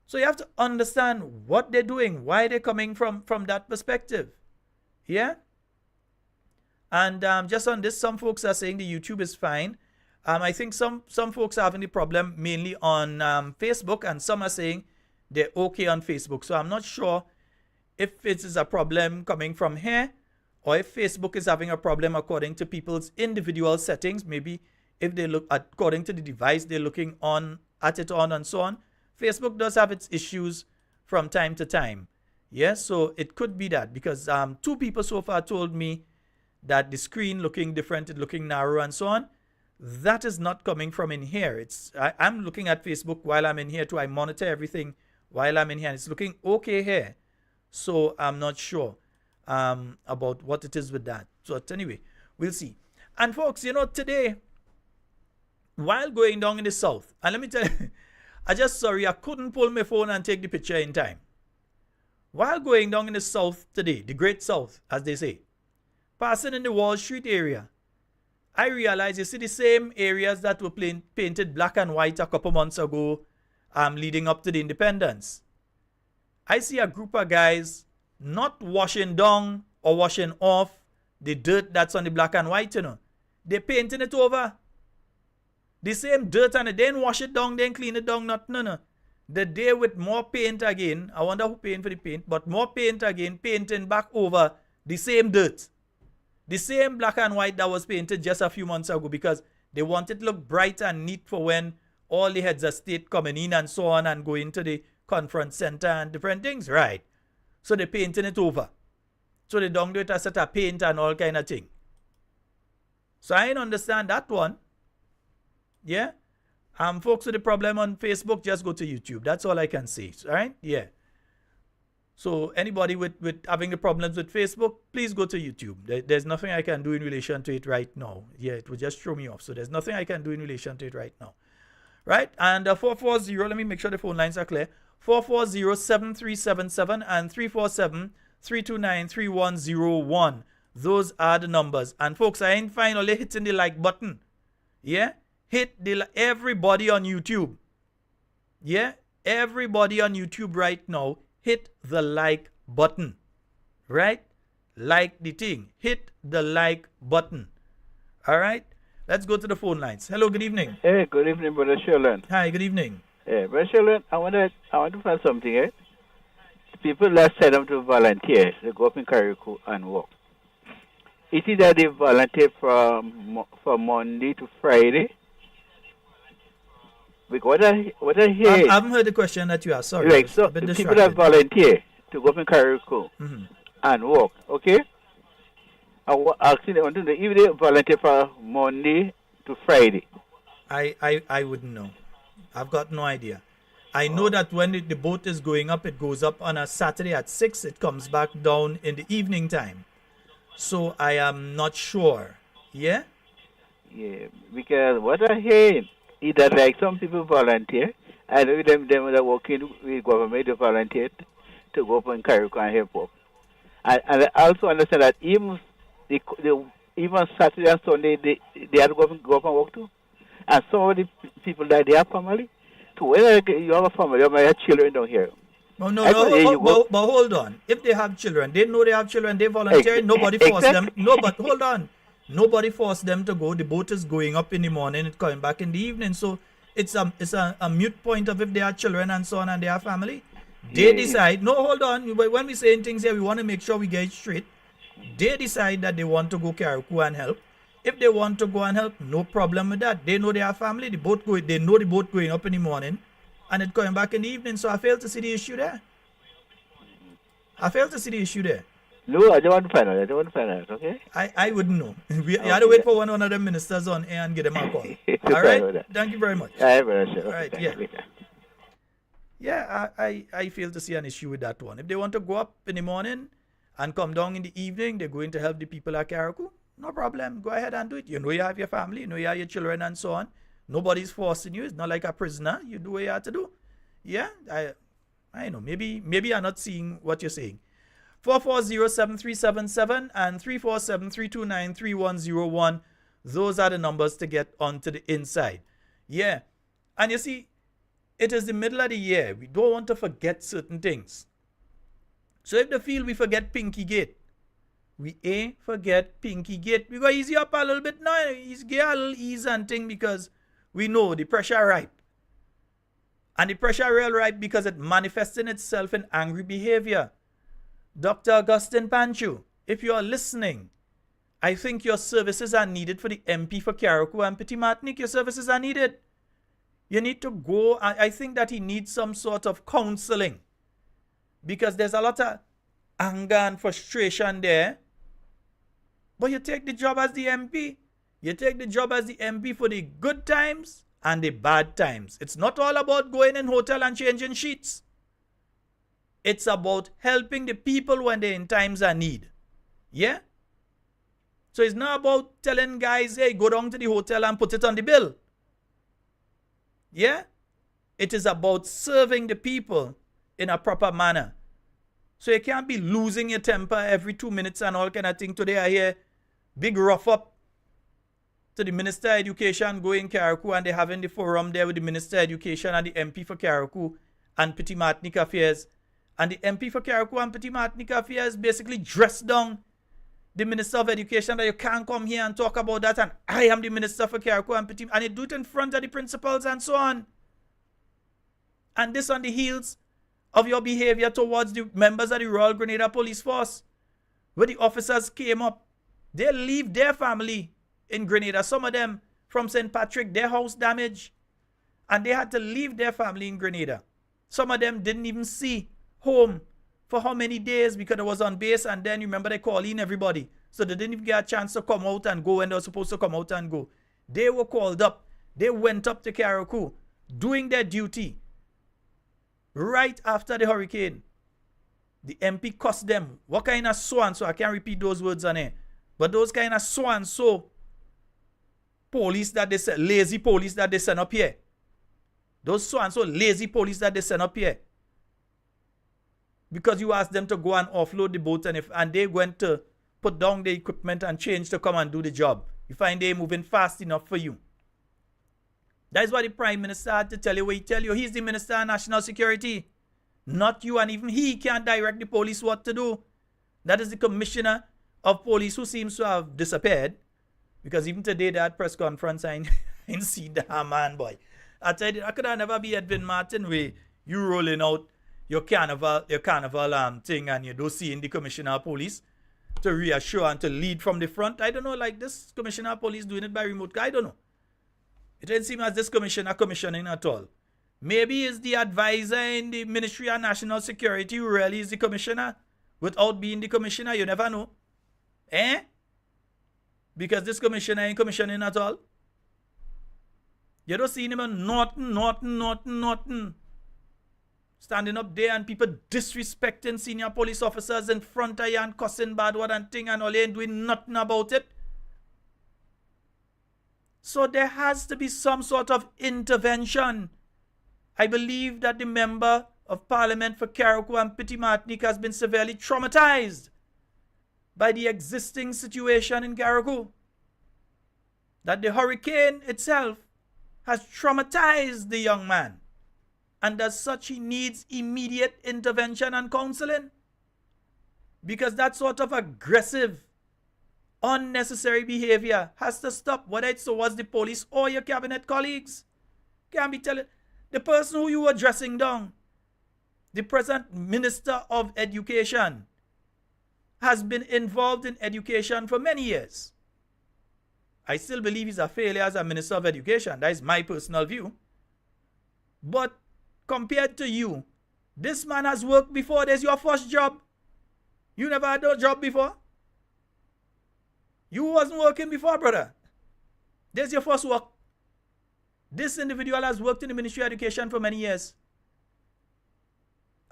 So you have to understand what they're doing, why they're coming from that perspective. Yeah? And just on this, some folks are saying the YouTube is fine. I think some folks are having the problem mainly on Facebook, and some are saying they're okay on Facebook. So I'm not sure if it is a problem coming from here, or if Facebook is having a problem according to people's individual settings. Maybe if they look according to the device they're looking at it on and so on. Facebook does have its issues from time to time. Yes, so it could be that, because 2 people so far told me that the screen looking different, it looking narrow and so on. That is not coming from in here. I'm looking at Facebook while I'm in here too. I monitor everything while I'm in here, and it's looking okay here. So I'm not sure about what it is with that. So anyway, we'll see. And folks, today, while going down in the south, and let me tell you, I couldn't pull my phone and take the picture in time. While going down in the south today, the great south, as they say, passing in the Wall Street area, I realized, you see the same areas that were painted black and white a couple months ago, leading up to the independence. I see a group of guys not washing down or washing off the dirt that's on the black and white, They're painting it over. The same dirt, and they didn't wash it down, then clean it down, no. The day with more paint again, I wonder who paying for the paint, but more paint again, painting back over the same dirt. The same black and white that was painted just a few months ago, because they want it to look bright and neat for when all the heads of state coming in and so on and going to the conference center and different things, right? So they're painting it over. So they don't do it as a set of paint and all kind of thing. So I didn't understand that one. Yeah? Folks with the problem on Facebook, just go to YouTube. That's all I can say. All right? Yeah. So anybody with having the problems with Facebook, please go to YouTube. There's nothing I can do in relation to it right now. Yeah, it would just throw me off. So there's nothing I can do in relation to it right now. Right? And 440, let me make sure the phone lines are clear. 440-7377 and 347-329-3101. Those are the numbers. And folks, I ain't finally hitting the like button. Yeah? Hit everybody on YouTube. Yeah? everybody on YouTube right now, hit the like button. Right? Like the thing. Hit the like button. All right? Let's go to the phone lines. Hello, good evening. Hey, good evening, Brother Sheldon. Hi, good evening. Hey, Brother Sheldon, I want to find something, eh? The people that sign up to volunteer, they go up in Carriacou and work. Is it that they volunteer from Monday to Friday? Because what I hear I haven't heard the question that you asked. Sorry. like, so the people that volunteer to go up in Carriacou and work, okay? Asking them to know if they volunteer from Monday to Friday. I wouldn't know. I've got no idea. I know that when the boat is going up, it goes up on a Saturday at 6. It comes back down in the evening time. So I am not sure. Yeah? Yeah, because what I hear is that like some people volunteer, and them that are working with government, they volunteer to go up and Carriacou and help up. And I also understand that even Saturday and Sunday, they have to go up and work too. And some of the people that they have family, so whether you have a family or you have children down here. But hold on. If they have children, they know they have children, they volunteer, nobody force them. No, but hold on. Nobody forced them to go. The boat is going up in the morning, it's coming back in the evening. So it's a mute point of if they have children and so on and they have family. They decide, no, hold on. When we saying things here, we want to make sure we get it straight. They decide that they want to go Carriacou and help. If they want to go and help, no problem with that. They know they have family. They know the boat going up in the morning and it's coming back in the evening. So I fail to see the issue there. No, I don't want to find out. Okay? I wouldn't know. You had to wait for one of the ministers on air and get them a call. All right? Thank you very much. All right, yeah. Yeah, I fail to see an issue with that one. If they want to go up in the morning and come down in the evening, they're going to help the people at Carriacou. No problem. Go ahead and do it. You know you have your family. You know you have your children and so on. Nobody's forcing you. It's not like a prisoner. You do what you have to do. Yeah, I know. Maybe I'm not seeing what you're saying. 440-7377 and 347-329-3101. Those are the numbers to get onto the inside. Yeah. And you see, it is the middle of the year. We don't want to forget certain things. So if they feel we forget Pinky Gate, we ain't forget Pinky Gate. We go easy up a little bit now. Get a little ease and thing because we know the pressure ripe. And the pressure real ripe because it manifesting itself in angry behavior. Dr. Augustine Panchu, if you are listening, I think your services are needed for the MP for Carriacou and Petit Martinique. Your services are needed. You need to go. I think that he needs some sort of counseling because there's a lot of anger and frustration there. But you take the job as the MP. You take the job as the MP for the good times and the bad times. It's not all about going in hotel and changing sheets. It's about helping the people when they're in times of need. Yeah? So it's not about telling guys, hey, go down to the hotel and put it on the bill. Yeah? It is about serving the people in a proper manner. So you can't be losing your temper every 2 minutes and all kind of thing. Today I hear big rough up to the Minister of Education going Carriacou and they're having the forum there with the Minister of Education and the MP for Carriacou and Petit Martinique Affairs. And the MP for Carriacou and Petit Martinique Affairs basically dressed down the Minister of Education that you can't come here and talk about that and I am the Minister for Carriacou and Petit, and they do it in front of the principals and so on. And this on the heels of your behavior towards the members of the Royal Grenada Police Force. Where the officers came up, they leave their family in Grenada. Some of them from St. Patrick, their house damaged. And they had to leave their family in Grenada. Some of them didn't even see home for how many days because it was on base, and then you remember they call in everybody. So they didn't even get a chance to come out and go when they were supposed to come out and go. They were called up. They went up to Carriacou doing their duty right after the hurricane. The MP cussed them. What kind of so-and-so? I can't repeat those words on here. But those kind of so-and-so police that they send, lazy police that they send up here. Those so-and-so lazy police that they send up here. Because you asked them to go and offload the boat and they went to put down the equipment and change to come and do the job. You find they moving fast enough for you. That is what the Prime Minister had to tell you. What he tell you, he's the Minister of National Security, not you, and even he can't direct the police what to do. That is the Commissioner of Police, who seems to have disappeared, because even today that press conference I didn't see that man, boy. I tell you, I could have never be Edwin Martin where you rolling out your carnival thing and you don't see in the Commissioner of Police to reassure and to lead from the front. I don't know, like this Commissioner of Police doing it by remote. I don't know. It didn't seem as this commissioner commissioning at all. Maybe it's the advisor in the Ministry of National Security who really is the commissioner without being the commissioner. You never know. Because this commissioner ain't commissioning at all. You don't see him on nothing. Standing up there and people disrespecting senior police officers in front of you and cussing bad word and thing, and all they ain't doing nothing about it. So there has to be some sort of intervention. I believe that the member of parliament for Carriacou and Petit Martinique has been severely traumatized by the existing situation in Carriacou. That the hurricane itself has traumatized the young man. And as such, he needs immediate intervention and counseling. Because that sort of aggressive, unnecessary behavior has to stop, whether it's towards the police or your cabinet colleagues. Can't be telling the person who you were dressing down, the present Minister of Education, has been involved in education for many years. I still believe he's a failure as a Minister of Education. That is my personal view. But compared to you, this man has worked before. There's your first job. You never had a job before? You wasn't working before, brother. There's your first work. This individual has worked in the Ministry of Education for many years.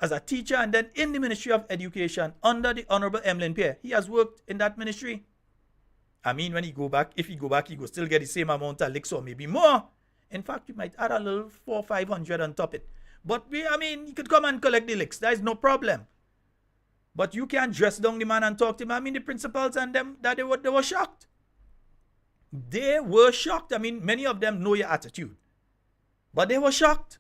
As a teacher and then in the Ministry of Education under the Honorable Emlyn Pierre. He has worked in that ministry. I mean, when he go back, if he go back, he will still get the same amount of licks or maybe more. In fact, you might add a little 400-500 on top it. But you could come and collect the licks. That is no problem. But you can't dress down the man and talk to him. I mean, the principals and them, that they were shocked. They were shocked. I mean, many of them know your attitude. But they were shocked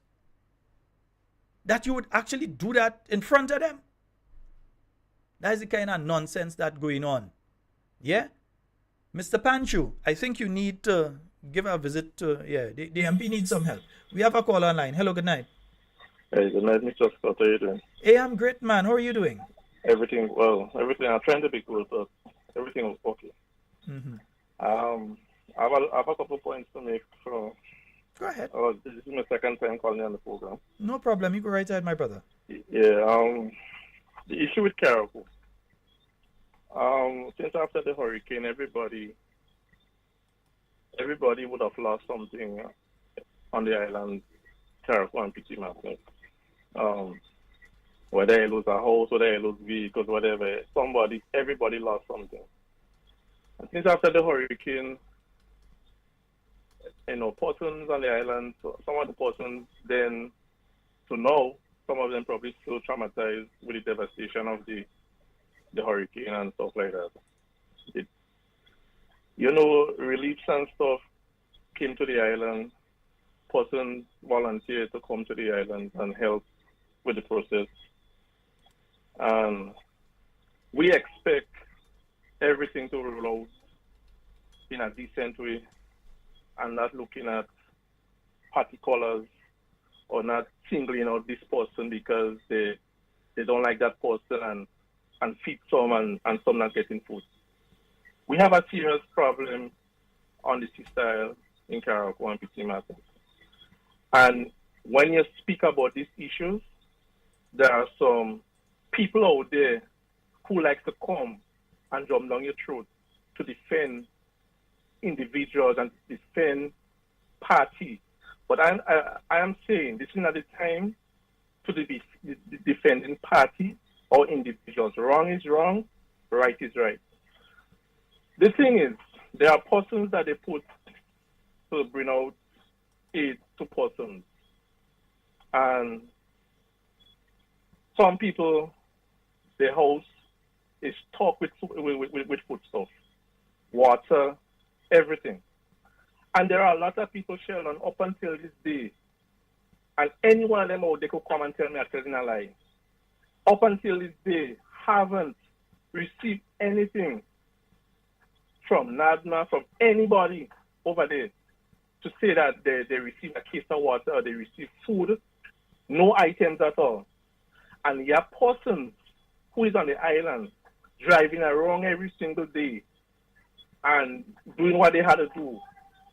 that you would actually do that in front of them. That is the kind of nonsense that's going on. Yeah? Mr. Panchu, I think you need to give a visit to, the MP needs some help. We have a call online. Hello, good night. Hey, good night, Mr. Scott. How are you doing? Hey, I'm great, man. How are you doing? Everything. I'm trying to be good, but everything was okay. Mm-hmm. I have a couple points to make. So, go ahead. This is my second time calling on the program. No problem. You go right ahead, my brother. Yeah. The issue with Carriacou. Since after the hurricane, everybody would have lost something on the island, Carriacou and Petit Martinique. Whether they lose a house, whether they lose vehicles, whatever, everybody lost something. And since after the hurricane, persons on the island, some of the persons then, to know, some of them probably still traumatized with the devastation of the hurricane and stuff like that. Reliefs and stuff came to the island. Persons volunteered to come to the island and help with the process. And we expect everything to roll out in a decent way and not looking at party colors or not singling out this person because they don't like that person and feed some and some not getting food. We have a serious problem on the seastyle in Carriacou and Petit Martinique. And when you speak about these issues, there are some people out there who like to come and jump down your throat to defend individuals and defend party. But I am saying this is not the time to be defending party or individuals. Wrong is wrong, right is right. The thing is, there are persons that they put to bring out aid to persons. And some people, their house is stocked with foodstuff, water, everything. And there are a lot of people, Sheldon, up until this day, and any one of them out there could come and tell me I'm telling a lie. Up until this day, haven't received anything from NADMA, from anybody over there to say that they receive a case of water or they receive food, no items at all. And your person who is on the island driving around every single day and doing what they had to do.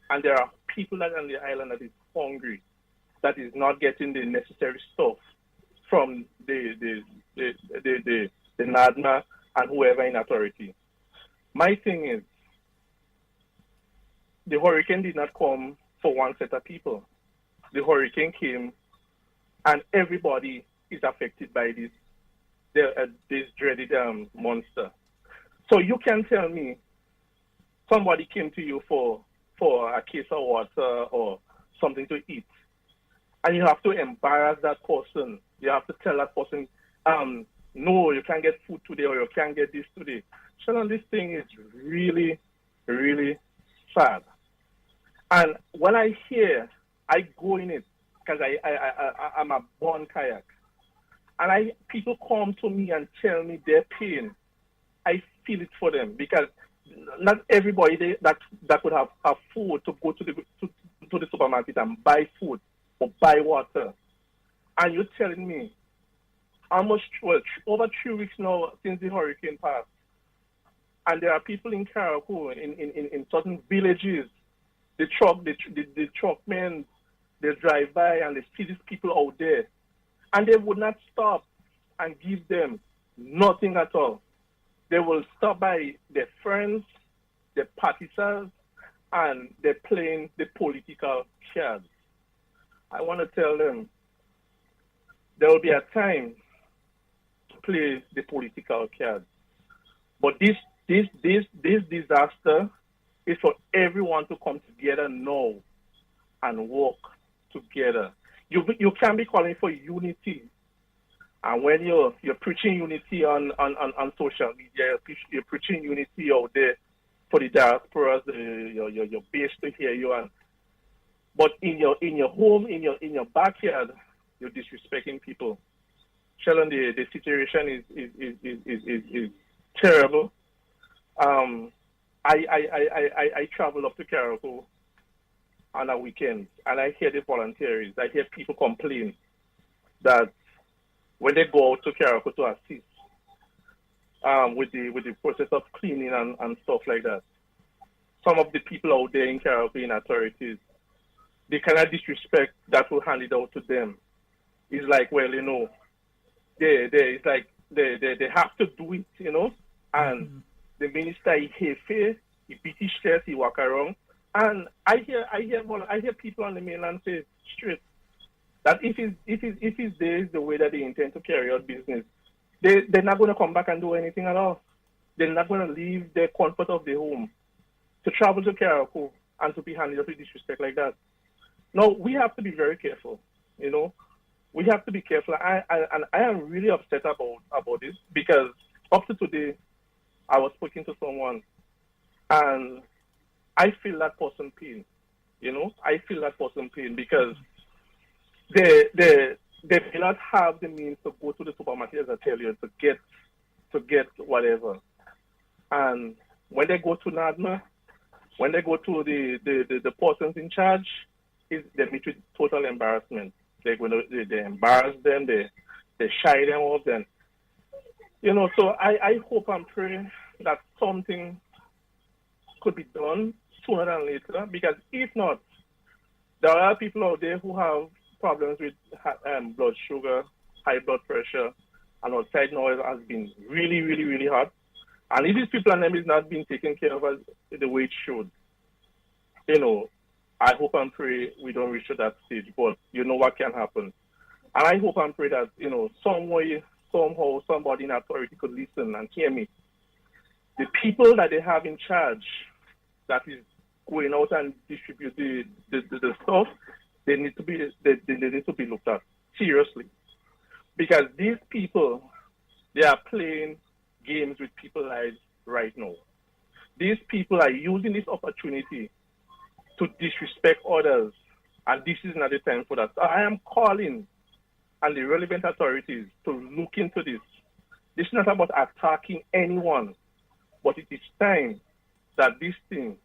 And there are people that are on the island that is hungry, that is not getting the necessary stuff from the NADMA and whoever in authority. My thing is, the hurricane did not come for one set of people. The hurricane came, and everybody is affected by this dreaded monster. So you can tell me somebody came to you for a case of water or something to eat, and you have to embarrass that person. You have to tell that person, no, you can't get food today, or you can't get this today. Sheldon, this thing is really, really sad. And when I hear, I go in it because I'm a born kayak, and people come to me and tell me their pain. I feel it for them because not everybody that would have food to go to the supermarket and buy food or buy water. And you're telling me almost over 3 weeks now since the hurricane passed, and there are people in Carriacou, in certain villages, the truckmen, they drive by and they see these people out there, and they would not stop and give them nothing at all. They will stop by their friends, their partisans, and they're playing the political cards. I want to tell them there will be a time to play the political cards. But this disaster is for everyone to come together now and work together. You can be calling for unity, and when you're preaching unity on social media, you're preaching unity out there for the diaspora, your base to hear you. But in your home, in your backyard, you're disrespecting people. Sheldon, the situation is terrible. I travel up to Carriacou on a weekend, and I hear the volunteers. I hear people complain that when they go out to Carriacou to assist with the process of cleaning and stuff like that, some of the people out there in Carriacou, in authorities, they cannot disrespect that will hand it out to them. It's like, well, it's like they have to do it, and the minister, he beat his chest, he walk around. And I hear people on the mainland say straight that if it's there is the way that they intend to carry out business, they're not going to come back and do anything at all. They're not going to leave the comfort of their home to travel to Carriacou and to be handled with disrespect like that. No, we have to be very careful. We have to be careful. I am really upset about this because up to today, I was speaking to someone, and I feel that person pain. I feel that person pain because they may not have the means to go to the supermarket, as I tell you, to get whatever. And when they go to NADMA, when they go to the persons in charge, they meet with total embarrassment. They embarrass them, they shy them off them. So I hope and pray that something could be done sooner than later, because if not, there are people out there who have problems with blood sugar, high blood pressure, and outside now it has been really, really, really hot. And if these people and them is not being taken care of as the way it should, I hope and pray we don't reach to that stage, but what can happen. And I hope and pray that, some way, somehow, somebody in authority could listen and hear me. The people that they have in charge that is going out and distribute the stuff, they need to be looked at seriously. Because these people, they are playing games with people's lives right now. These people are using this opportunity to disrespect others, and this is not the time for that. So I am calling on the relevant authorities to look into this. This is not about attacking anyone, but it is time that this thing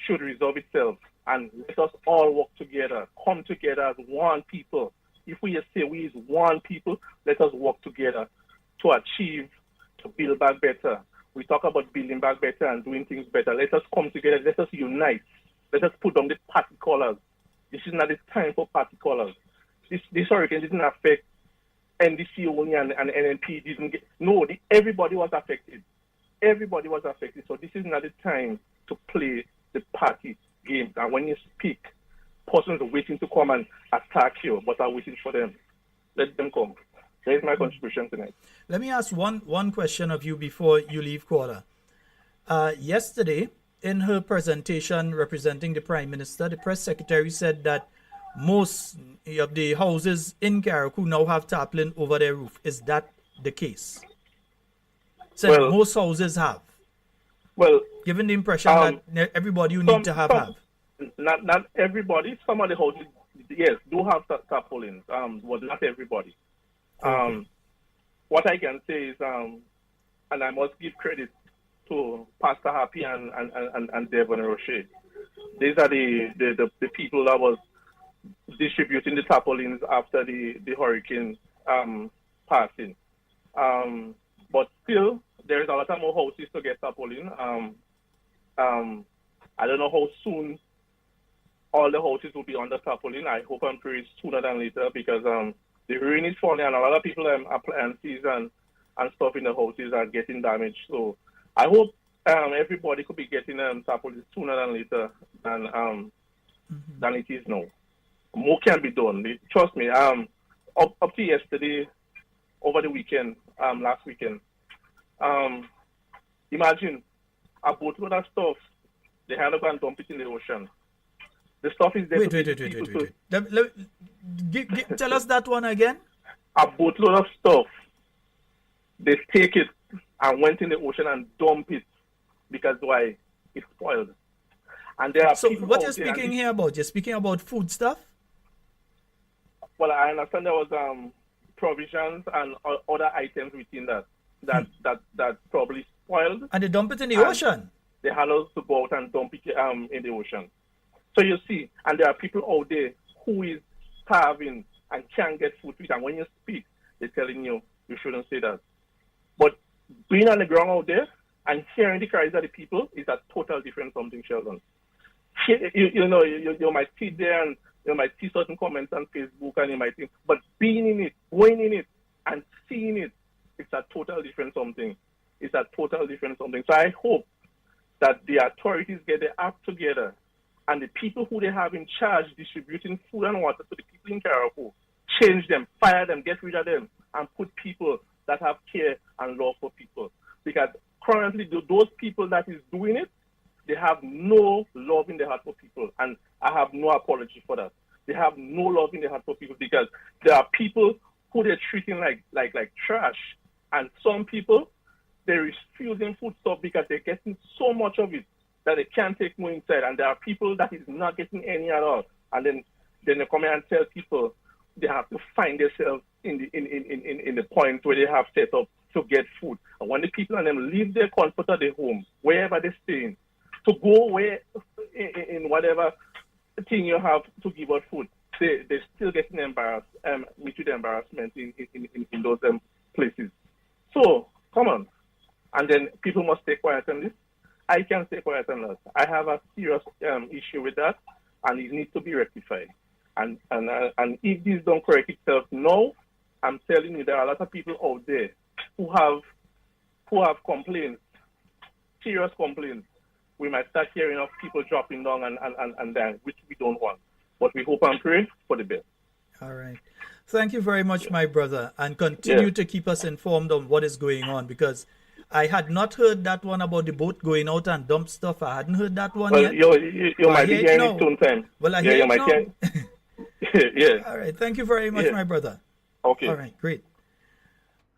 should resolve itself, and let us all work together, come together as one people. If we say we is one people, let us work together to achieve, to build back better. We talk about building back better and doing things better. Let us come together. Let us unite. Let us put down the party colors. This is not the time for party colors. This hurricane didn't affect NDC only and NNP didn't get. No, everybody was affected. Everybody was affected. So this is not the time to play the party game. And when you speak, persons are waiting to come and attack you, but are waiting for them. Let them come. That is my contribution tonight. Let me ask one question of you before you leave, Kuala. Yesterday, in her presentation representing the Prime Minister, the press secretary said that most of the houses in Carriacou now have tarpaulin over their roof. Is that the case? Said most houses have. Well, given the impression that everybody you need to have. Not everybody. Some of the houses, yes, do have tarpaulins, but not everybody. Okay. What I can say is, and I must give credit to Pastor Happy and Devon Roche. These are the people that was distributing the tarpaulins after the hurricane passing. But still, there's a lot of more houses to get tarpaulin. I don't know how soon all the houses will be under tarpaulin. I hope and pray sooner than later, because the rain is falling and a lot of people appliances and stuff in the houses are getting damaged. So I hope everybody could be getting tarpaulin sooner than later than it is now. More can be done. Trust me. Up to yesterday, over the weekend, last weekend, imagine a boatload of stuff. They had to go and dump it in the ocean. The stuff is there. Wait. Tell us that one again. A boatload of stuff. They take it and went in the ocean and dump it because why? It's spoiled. And there are so people what you're speaking here about? You're speaking about food stuff? Well, I understand there was provisions and other items within that probably spoiled. And they dump it in the ocean? They had us to go out and dump it in the ocean. So you see, and there are people out there who is starving and can't get food to eat. And when you speak, they're telling you shouldn't say that. But being on the ground out there and hearing the cries of the people is a total different something, Sheldon. You might sit there and you might see certain comments on Facebook and you might think, but being in it, going in it, and seeing it, it's a total different something. It's a total different something. So I hope that the authorities get their act together and the people who they have in charge distributing food and water to the people in Carriacou, change them, fire them, get rid of them, and put people that have care and love for people. Because currently, those people that is doing it, they have no love in their heart for people. And I have no apology for that. They have no love in their heart for people because there are people who they're treating like trash. And some people, they're refusing food stuff because they're getting so much of it that they can't take more inside. And there are people that is not getting any at all. And then they come here and tell people they have to find themselves in the point where they have set up to get food. And when the people and them leave their comfort of their home, wherever they're staying, to go where in whatever thing you have to give out food, they're still getting embarrassed, with the embarrassment in those places. So come on, and then people must stay quiet on this. I can stay quiet on that. I have a serious issue with that, and it needs to be rectified. And if this don't correct itself now, I'm telling you, there are a lot of people out there who have complaints, serious complaints. We might start hearing of people dropping down and dying, which we don't want. But we hope and pray for the best. All right. Thank you very much, my brother, and continue to keep us informed on what is going on, because I had not heard that one about the boat going out and dump stuff. I hadn't heard that one yet. You might be hearing it sometime. Well, I hear it now. Yeah. All right. Thank you very much, my brother. Okay. All right. Great.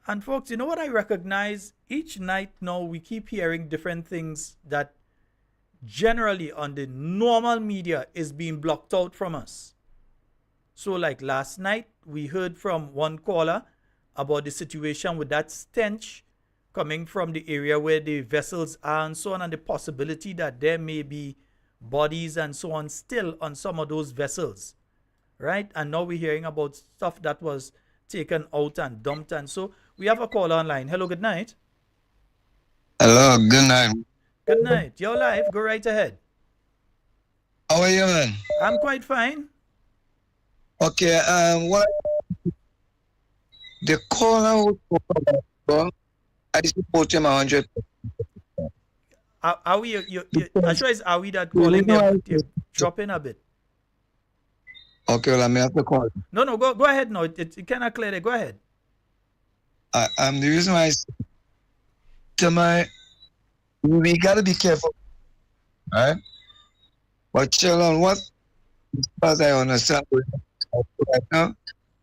And folks, you know what I recognize? Each night now we keep hearing different things that generally on the normal media is being blocked out from us. So like last night, we heard from one caller about the situation with that stench coming from the area where the vessels are and so on, and the possibility that there may be bodies and so on still on some of those vessels, right? And now we're hearing about stuff that was taken out and dumped. And so we have a call online. Hello, good night. Hello, good night. Good night. You're live. Go right ahead. How are you, man? I'm quite fine. Okay, what the caller who spoke about, I support him 100%. Are we, I'm sure it's Are we that calling me? You're dropping a bit. Okay, well, I may have to call. No, go ahead now. It cannot clear it. Go ahead. The reason why we gotta be careful, right? But Sheldon, what, as far as I understand right now,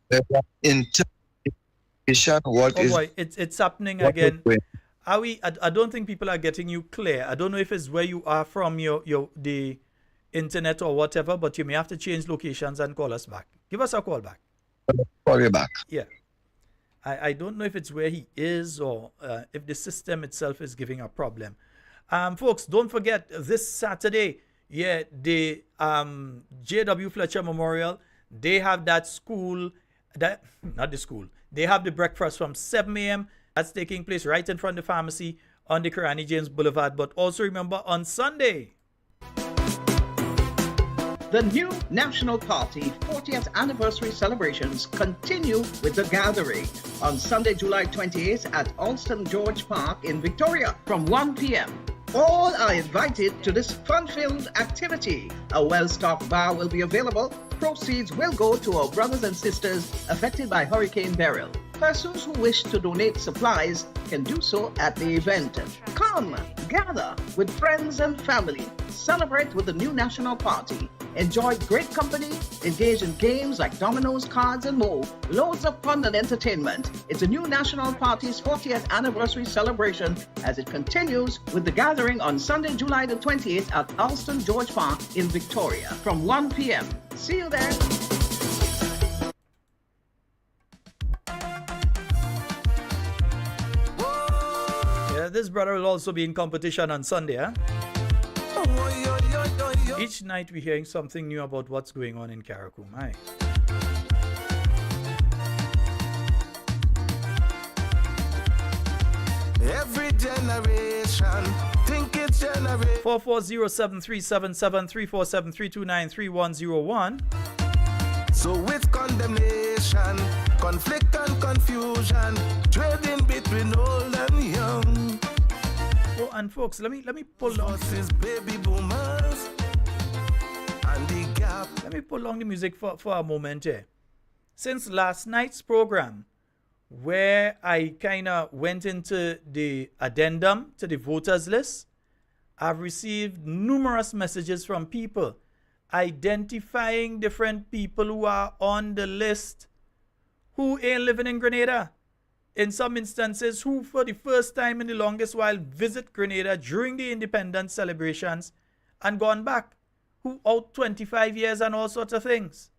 there's an interpretation what oh is. Boy, it's happening again. Are we? I don't think people are getting you clear. I don't know if it's where you are from the internet or whatever, but you may have to change locations and call us back. Give us a call back. Call you back. Yeah. I don't know if it's where he is or if the system itself is giving a problem. Folks, don't forget this Saturday, the J.W. Fletcher Memorial, they have that school, they have the breakfast from 7 a.m. That's taking place right in front of the pharmacy on the Karani James Boulevard. But also remember on Sunday, the new National Party 40th anniversary celebrations continue with the gathering on Sunday, July 28th at Alston George Park in Victoria from 1 p.m. All are invited to this fun-filled activity. A well-stocked bar will be available. Proceeds will go to our brothers and sisters affected by Hurricane Beryl. Persons who wish to donate supplies can do so at the event. Come, gather with friends and family. Celebrate with the new National Party. Enjoy great company, engage in games like dominoes, cards, and more. Loads of fun and entertainment. It's a new National Party's 40th anniversary celebration as it continues with the gathering on Sunday, July the 28th at Alston George Park in Victoria from 1 p.m. See you there. Yeah, this brother will also be in competition on Sunday, huh? Each night we're hearing something new about what's going on in Carriacou. My. Every generation think it's generation. 440-7377-347-329-3101. So with condemnation, conflict and confusion, trading between old and young. Oh, and folks, let me pull on. Baby boomers and the gap. Let me pull on the music for a moment here. Since last night's program, where I kind of went into the addendum to the voters list, I've received numerous messages from people identifying different people who are on the list who ain't living in Grenada. In some instances, who for the first time in the longest while visit Grenada during the independence celebrations and gone back, who out 25 years and all sorts of things.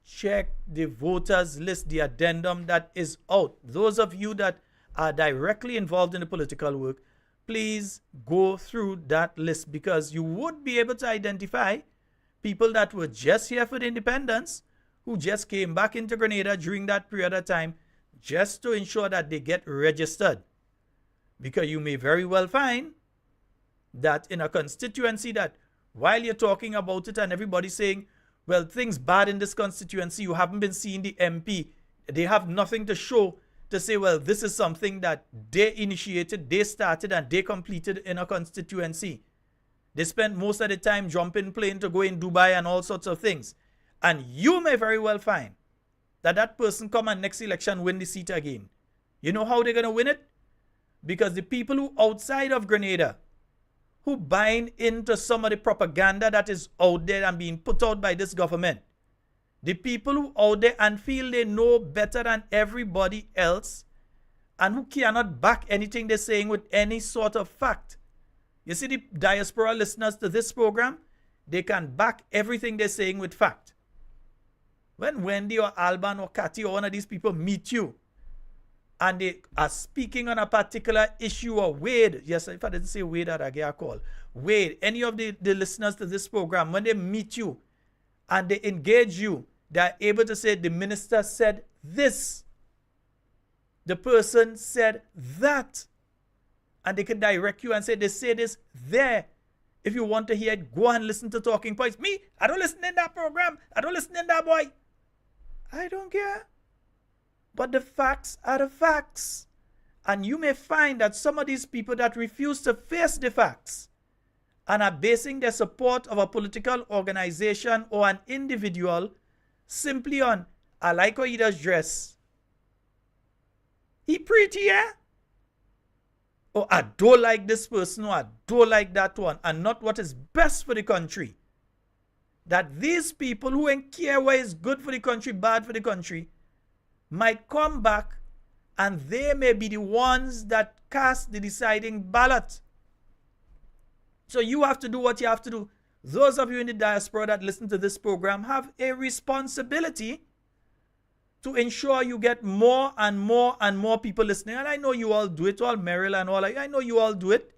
Check the voters list, the addendum that is out. Those of you that are directly involved in the political work, please go through that list, because you would be able to identify people that were just here for the independence, who just came back into Grenada during that period of time, just to ensure that they get registered. Because you may very well find that in a constituency that while you're talking about it and everybody's saying, well, things bad in this constituency, you haven't been seeing the MP. They have nothing to show to say, well, this is something that they initiated, they started, and they completed in a constituency. They spent most of the time jumping plane to go in Dubai and all sorts of things. And you may very well find that person come and next election win the seat again. You know how they're going to win it? Because the people who outside of Grenada, who buying into some of the propaganda that is out there and being put out by this government, the people who out there and feel they know better than everybody else and who cannot back anything they're saying with any sort of fact, You see the diaspora listeners to this program, they can back everything they're saying with fact. When Wendy or Alban or Cathy or one of these people meet you and they are speaking on a particular issue, or Wade, yes, if I didn't say Wade, I'd get a call. Wade, any of the listeners to this program, when they meet you and they engage you, they're able to say the minister said this, the person said that, and they can direct you and say they say this there. If you want to hear it, go and listen to Talking Points. Me, I don't listen in that program. I don't listen in that boy. I don't care. But the facts are the facts. And you may find that some of these people that refuse to face the facts and are basing their support of a political organization or an individual simply on, I like how he does dress. He pretty, yeah? Or I don't like this person, or I don't like that one, and not what is best for the country. That these people who don't care what is good for the country, bad for the country, might come back and they may be the ones that cast the deciding ballot. So you have to do what you have to do. Those of you in the diaspora that listen to this program have a responsibility to ensure you get more and more and more people listening. And I know you all do it, all Merrill and all. I know you all do it.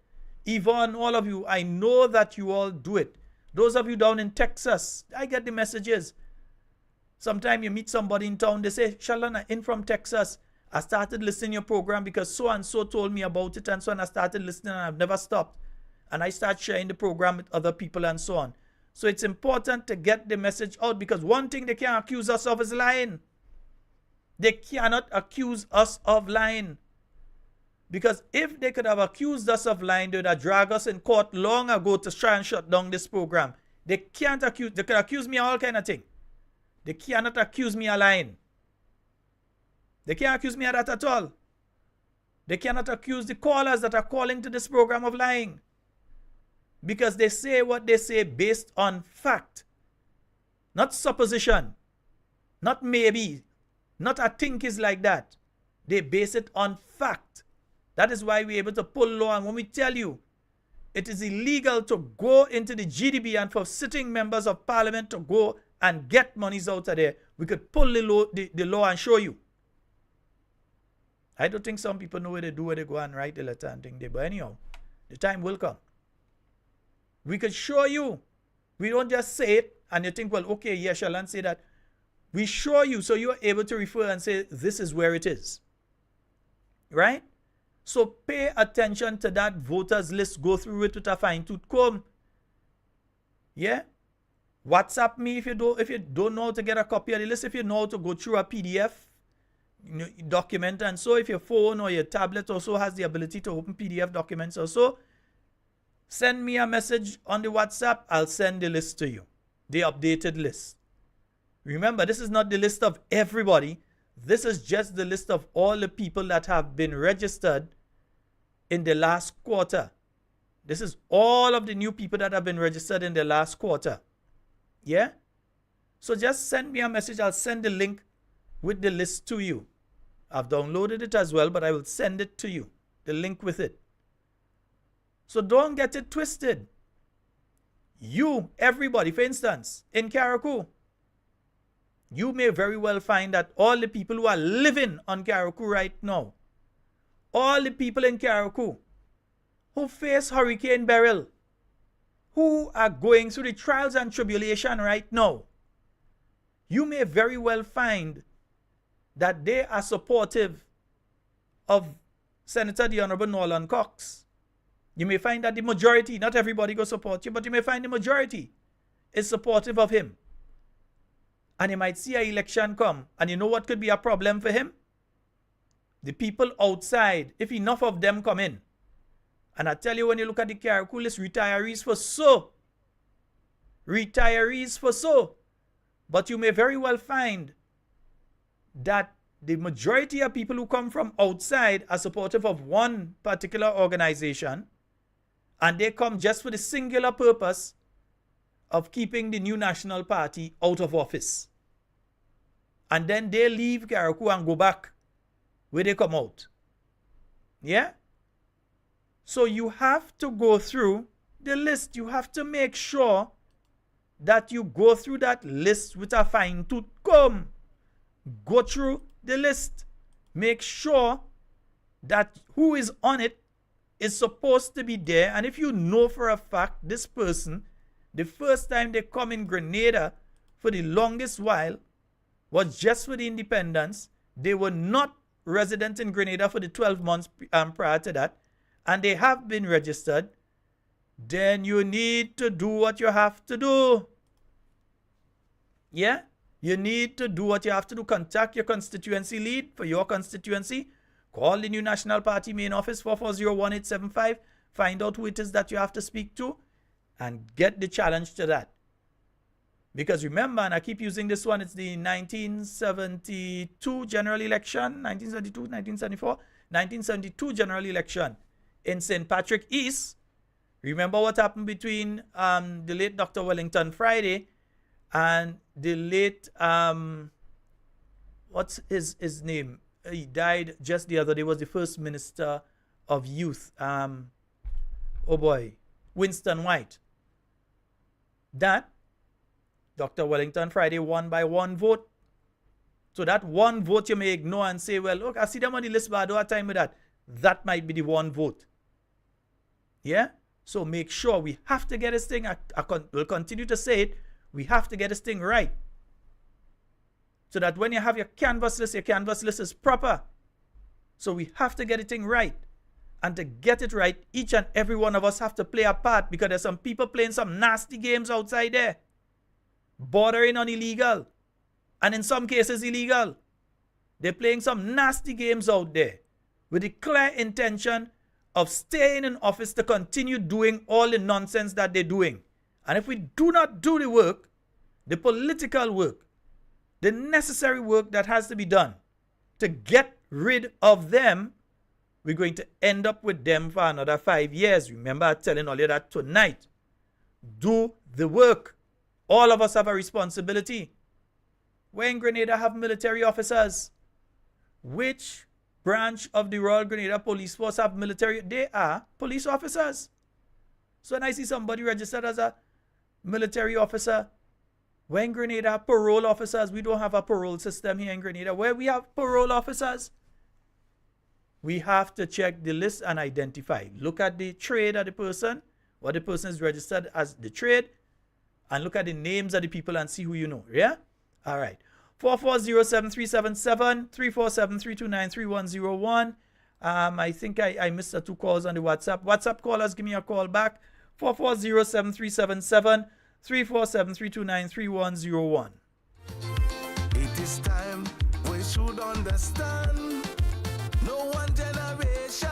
Yvonne, all of you, I know that you all do it. Those of you down in Texas, I get the messages. Sometimes you meet somebody in town, they say, Sheldon, I'm in from Texas. I started listening to your program because so-and-so told me about it and so on. I started listening and I've never stopped. And I start sharing the program with other people and so on. So it's important to get the message out, because one thing they can't accuse us of is lying. They cannot accuse us of lying. Because if they could have accused us of lying, they would have dragged us in court long ago to try and shut down this program. They can't accuse, they could accuse me of all kind of thing. They cannot accuse me of lying. They can't accuse me of that at all. They cannot accuse the callers that are calling to this program of lying. Because they say what they say based on fact. Not supposition. Not maybe. Not I think is like that. They base it on fact. That is why we're able to pull law. And when we tell you it is illegal to go into the GDB and for sitting members of parliament to go and get monies out of there, we could pull the law and show you. I don't think some people know what they do when they go and write the letter and think they, but anyhow, the time will come. We could show you. We don't just say it and you think, well, okay, yeah, Sheldon say that. We show you so you're able to refer and say, this is where it is. Right? So pay attention to that voters list. Go through it with a fine-tooth comb. Yeah? WhatsApp me if you don't know how to get a copy of the list. If you know how to go through a PDF document, and so if your phone or your tablet also has the ability to open PDF documents also, send me a message on the WhatsApp. I'll send the list to you. The updated list. Remember, this is not the list of everybody. This is just the list of all the people that have been registered in the last quarter. This is all of the new people that have been registered in the last quarter. Yeah? So just send me a message. I'll send the link with the list to you. I've downloaded it as well, but I will send it to you. The link with it. So don't get it twisted. You, everybody, for instance, in Carriacou, you may very well find that all the people who are living on Carriacou right now, all the people in Carriacou who face Hurricane Beryl, who are going through the trials and tribulation right now, you may very well find that they are supportive of Senator the Honorable Nolan Cox. You may find that the majority, not everybody go support you, but you may find the majority is supportive of him. And he might see an election come. And you know what could be a problem for him? The people outside, if enough of them come in. And I tell you, when you look at the Carriacou list, retirees for so. Retirees for so. But you may very well find that the majority of people who come from outside are supportive of one particular organization. And they come just for the singular purpose of keeping the new National Party out of office. And then they leave Carriacou and go back where they come out. Yeah? So you have to go through the list. You have to make sure that you go through that list with a fine-tooth comb. Go through the list. Make sure that who is on it is supposed to be there. And if you know for a fact this person, the first time they come in Grenada for the longest while was just for the independence, they were not resident in Grenada for the 12 months prior to that, and they have been registered, then you need to do what you have to do. Yeah? You need to do what you have to do. Contact your constituency lead for your constituency. Call the New National Party main office 440-1875. Find out who it is that you have to speak to and get the challenge to that. Because remember, and I keep using this one, it's the 1972 general election, 1972 general election in St. Patrick East. Remember what happened between the late Dr. Wellington Friday and the late, what's his name? He died just the other day, was the first minister of youth. Winston White. That Dr. Wellington Friday won by 1 vote. So that 1 vote you may ignore and say, well, look, I see them on the list, but I don't have time with that. That might be the 1 vote. Yeah? So make sure we have to get this thing, I will continue to say it, we have to get this thing right. So that when you have your canvas list is proper. So we have to get the thing right. And to get it right, each and every one of us have to play a part, because there's some people playing some nasty games outside there, bordering on illegal, and in some cases illegal. They're playing some nasty games out there with the clear intention of staying in office to continue doing all the nonsense that they're doing. And if we do not do the work, the political work, the necessary work that has to be done to get rid of them, we're going to end up with them for another 5 years. Remember, I'm telling all you that tonight. Do the work. All of us have a responsibility. We in Grenada have military officers. Which branch of the Royal Grenada Police Force have military? They are police officers. So when I see somebody registered as a military officer, we in Grenada have parole officers. We don't have a parole system here in Grenada. Where we have parole officers, we have to check the list and identify. Look at the trade of the person, what the person is registered as the trade, and look at the names of the people and see who you know. Yeah? All right. 440-7377, 347-329-3101. I think I missed the 2 calls on the WhatsApp. WhatsApp callers, give me a call back. 440-7377, 347-329-3101. It is time we should understand. No one generation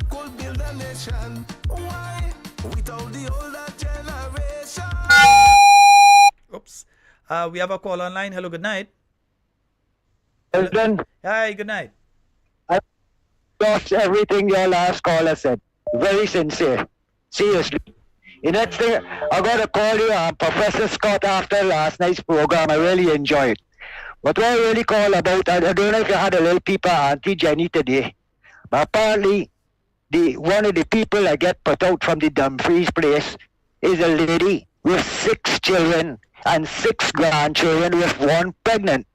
could build a nation. Why? Without the older generation. Oops. We have a call online. Hello, good night. Sheldon, Hi, good night. I lost everything your last caller said. Very sincere. Seriously. You know, I got to call you, Professor Scott, after last night's program. I really enjoyed it. But what I really call about, I don't know if you had a little people, Auntie Jenny, today. But apparently, one of the people that get put out from the Dumfries place is a lady with 6 children and 6 grandchildren with 1 pregnant.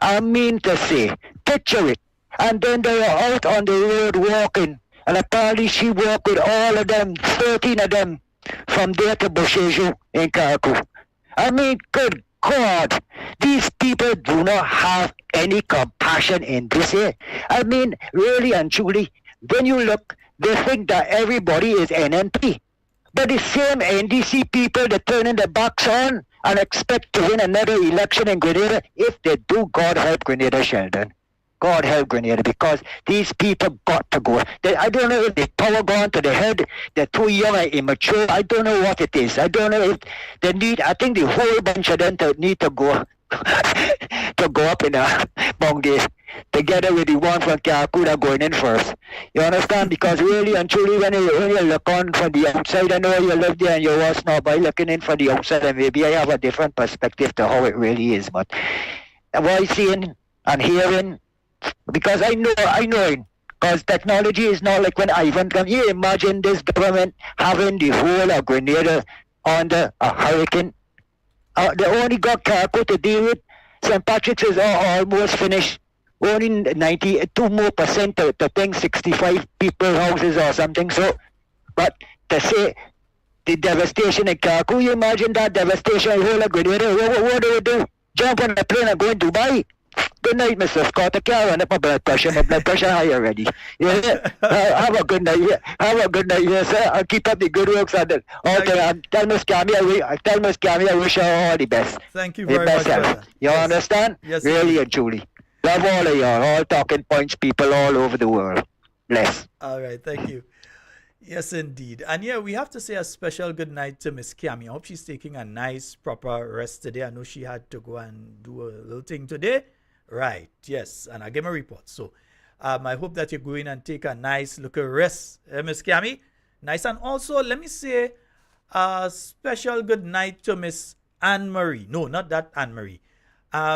I mean to say, picture it. And then they are out on the road walking. And apparently she walked with all of them, 13 of them, from there to Busheju in Carriacou. I mean, good God, these people do not have any compassion in this here. I mean, really and truly, when you look, they think that everybody is NNP. But the same NDC people that turning their backs on and expect to win another election in Grenada, if they do, God help Grenada, Sheldon. God help Grenada, because these people got to go. I don't know if the power gone to the head, they're too young and immature. I don't know what it is. I don't know if they need, I think the whole bunch of them need to go to go up in a bungay together with the one from Carriacou going in first. You understand? Because really and truly, when you look on from the outside, I know you live there and you was now by looking in from the outside, and maybe I have a different perspective to how it really is. But what I'm seeing and hearing, because I know Because technology is not like when Ivan come. You imagine this government having the whole of Grenada under a hurricane. They only got Carriacou to deal with. St. Patrick's is almost finished. Only 92 more percent to think 65 people houses or something. So, but to say the devastation in Carriacou, you imagine that devastation in whole of Grenada. What do we do? Jump on a plane and go in Dubai? Good night, Mr. Scott. I can't run up my blood pressure. My blood pressure high already. Yeah. Have a good night. Yeah. Have a good night, yes, sir. I'll keep up the good works on it. Okay, tell Miss Cammy I wish her all the best. Thank you very much, brother. You understand? Yes, really and truly. Love all of y'all. All talking points people all over the world. Bless. All right, thank you. Yes, indeed. And yeah, we have to say a special good night to Miss Cammy. I hope she's taking a nice, proper rest today. I know she had to go and do a little thing today. Right, yes. And I gave a report. So I hope that you're going and take a nice little rest, Miss Cammy. Nice. And also, let me say a special good night to Miss Anne-Marie. No, not that Anne-Marie.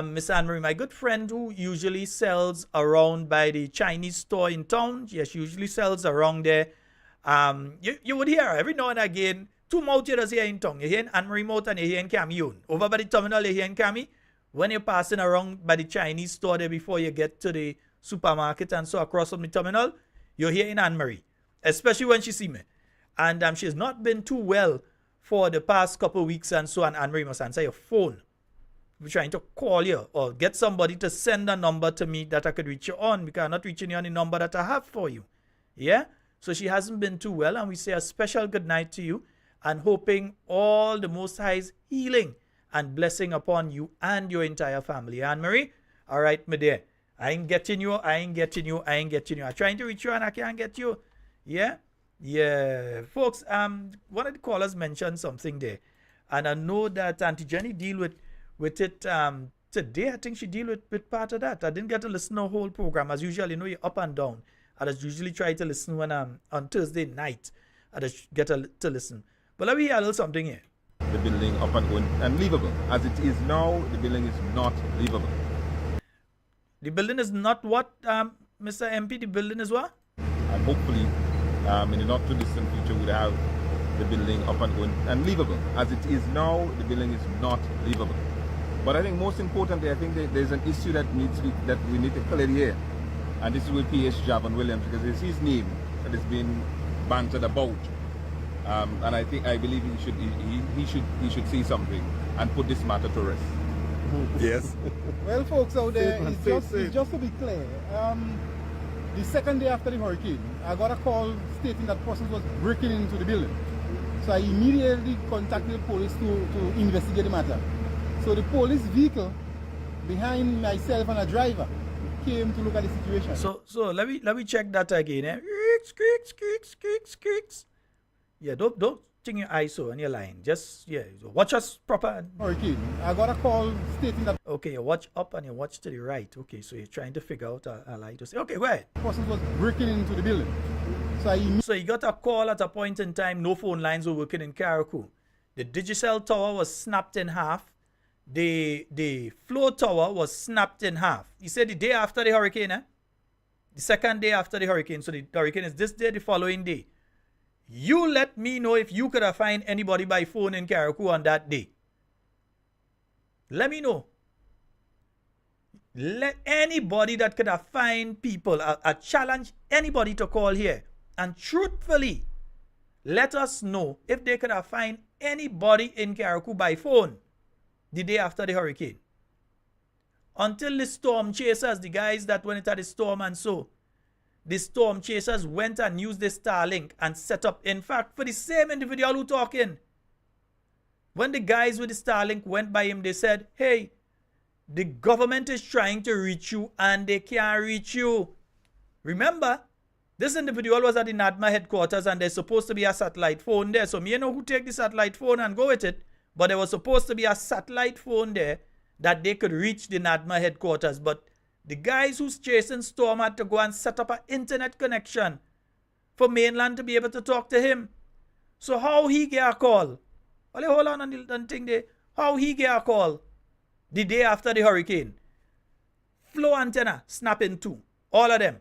Miss Anne-Marie, my good friend who usually sells around by the Chinese store in town. Yes, she usually sells around there. You would hear her every now and again. Two mouths you just hear in town. You hear in Anne-Marie mouth and you hear in Cammy own. Over by the terminal, you hear in Cammy. When you're passing around by the Chinese store there before you get to the supermarket and so across from the terminal, you're here in Anne-Marie, especially when she see me. And she's not been too well for the past couple of weeks and so, and Anne-Marie must answer your phone. We're trying to call you or get somebody to send a number to me that I could reach you on, because I'm not reaching you on the number that I have for you. Yeah? So she hasn't been too well, and we say a special good night to you and hoping all the Most High's healing and blessing upon you and your entire family. Anne-Marie, all right, my dear. I ain't getting you. I'm trying to reach you and I can't get you. Yeah? Yeah. Folks, one of the callers mentioned something there. And I know that Auntie Jenny deal with it today. I think she deal with part of that. I didn't get to listen to the whole program. As usual, you know, you're up and down. I just usually try to listen when I'm on Thursday night. I just get to listen. But let me hear a little something here. The building up and going and livable. As it is now, the building is not livable. The building is not what, Mr. MP? The building is what? And hopefully, in the not too distant future, we'll have the building up and going and livable. As it is now, the building is not livable. But I think most importantly, I think there's an issue that we need to clear the air. And this is with P.H. Javon Williams, because it's his name that has been bantered about. And I believe he should say something and put this matter to rest. Yes. Well, folks out there, it's just to be clear. The second day after the hurricane, I got a call stating that person was breaking into the building. So I immediately contacted the police to investigate the matter. So the police vehicle behind myself and a driver came to look at the situation. So let me check that again. Eh? Squeaks. Yeah, don't think your eyes so on your line. Just watch us proper. Hurricane. I got a call stating that. Okay, you watch up and you watch to the right. Okay, so you're trying to figure out a line to say. Okay, go ahead. The person was breaking into the building. So you got a call at a point in time. No phone lines were working in Carriacou. The Digicel tower was snapped in half. The floor tower was snapped in half. He said the day after the hurricane, the second day after the hurricane. So the hurricane is this day, the following day. You let me know if you could have found anybody by phone in Carriacou on that day. Let me know. Let anybody that could have found people, I challenge anybody to call here. And truthfully, let us know if they could have found anybody in Carriacou by phone the day after the hurricane. Until the storm chasers, the guys that went into the storm and so, the storm chasers went and used the Starlink and set up, in fact, for the same individual who talking. When the guys with the Starlink went by him, they said, hey, the government is trying to reach you and they can't reach you. Remember, this individual was at the NADMA headquarters and there's supposed to be a satellite phone there. So me know who take the satellite phone and go with it. But there was supposed to be a satellite phone there that they could reach the NADMA headquarters. But the guys who's chasing Storm had to go and set up an internet connection for mainland to be able to talk to him. So how he get a call? Well, hold on the thing there. How he get a call the day after the hurricane? Flow antenna snap in two. All of them.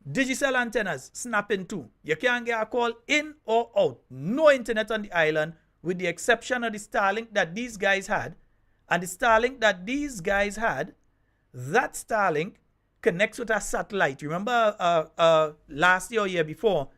Digicel antennas snapping too. You can't get a call in or out. No internet on the island with the exception of the Starlink that these guys had. And the Starlink that these guys had, that Starlink connects with a satellite. Remember last year or year before,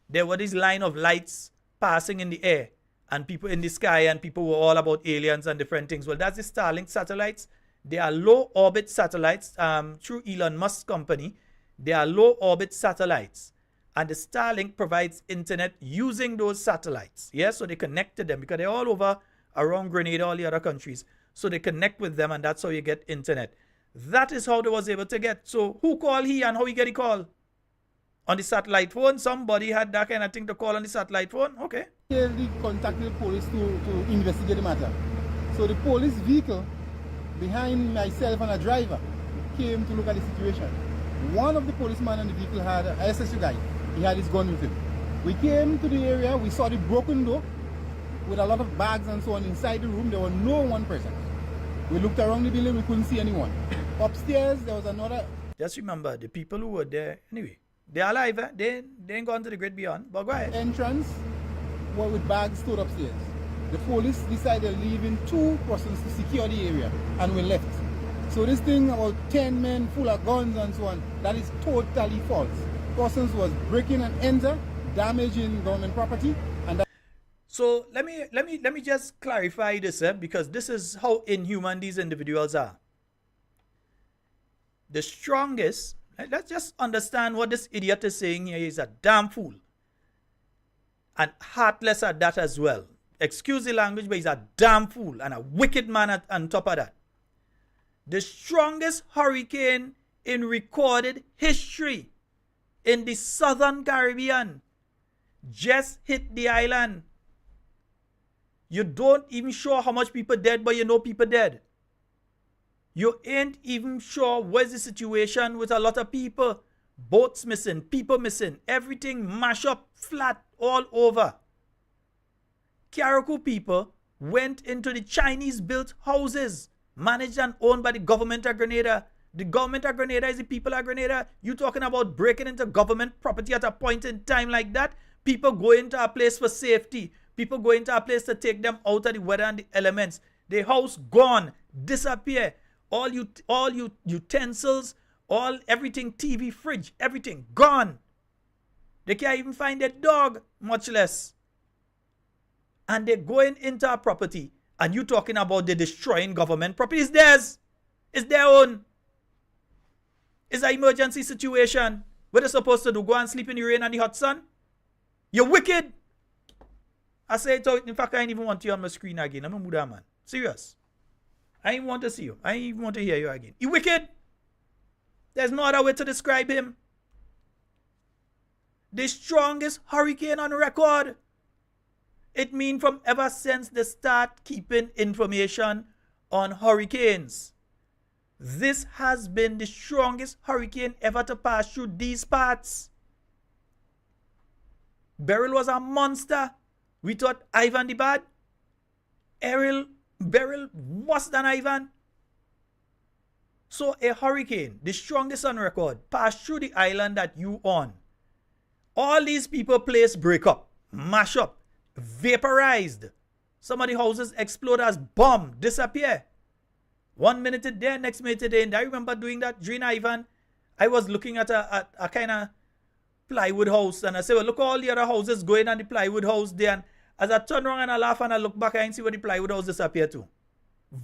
there were this line of lights passing in the air and people in the sky and people were all about aliens and different things. Well, that's the Starlink satellites. They are low orbit satellites through Elon Musk's company. They are low orbit satellites. And the Starlink provides internet using those satellites. Yeah, so they connect to them because they're all over around Grenada, all the other countries. So they connect with them and that's how you get internet. That is how they was able to get. So who called he and how he get the call? On the satellite phone? Somebody had that kind of thing to call on the satellite phone? Okay. They contacted the police to investigate the matter. So the police vehicle behind myself and a driver came to look at the situation. One of the policemen on the vehicle had an SSU guy. He had his gun with him. We came to the area, we saw the broken door with a lot of bags and so on inside the room. There were no one present. We looked around the building, we couldn't see anyone. Upstairs, there was another... Just remember, the people who were there, anyway, they're alive, eh? They ain't gone to the great beyond, but go ahead. Entrance were with bags stored upstairs. The police decided leaving 2 persons to secure the area, and we left. So this thing about 10 men full of guns and so on, that is totally false. Persons was breaking and enter, damaging government property, and that... So let me just clarify this, because this is how inhuman these individuals are. The strongest, let's just understand what this idiot is saying here. He's a damn fool. And heartless at that as well. Excuse the language, but he's a damn fool and a wicked man on top of that. The strongest hurricane in recorded history in the southern Caribbean just hit the island. You don't even sure how much people dead, but you know people dead. You ain't even sure what's the situation with a lot of people. Boats missing, people missing, everything mash up flat all over. Carriacou people went into the Chinese-built houses managed and owned by the government of Grenada. The government of Grenada is the people of Grenada. You talking about breaking into government property at a point in time like that? People go into a place for safety. People go into a place to take them out of the weather and the elements. The house gone, disappear. All you utensils, everything, TV, fridge, everything gone. They can't even find their dog, much less. And they're going into a property, and you talking about they destroying government property. It's theirs. It's their own. It's an emergency situation. What they're supposed to do? Go and sleep in the rain and the hot sun? You're wicked. I say it out. In fact, I ain't even want you on my screen again. I'm a Muda man. Serious. I ain't want to see you. I ain't even want to hear you again. You wicked. There's no other way to describe him. The strongest hurricane on record. It means from ever since they start keeping information on hurricanes. This has been the strongest hurricane ever to pass through these parts. Beryl was a monster. We thought Ivan the bad. Beryl worse than Ivan. So a hurricane, the strongest on record, passed through the island that you on. All these people place break up, mash up, vaporized. Some of the houses explode as bomb, disappear. 1 minute it there, next minute it ain't. I remember doing that during Ivan. I was looking at a kind of plywood house and I said, well, look all the other houses going on the plywood house there. And as I turn around and I laugh and I look back, I ain't see where the plywood house disappeared to.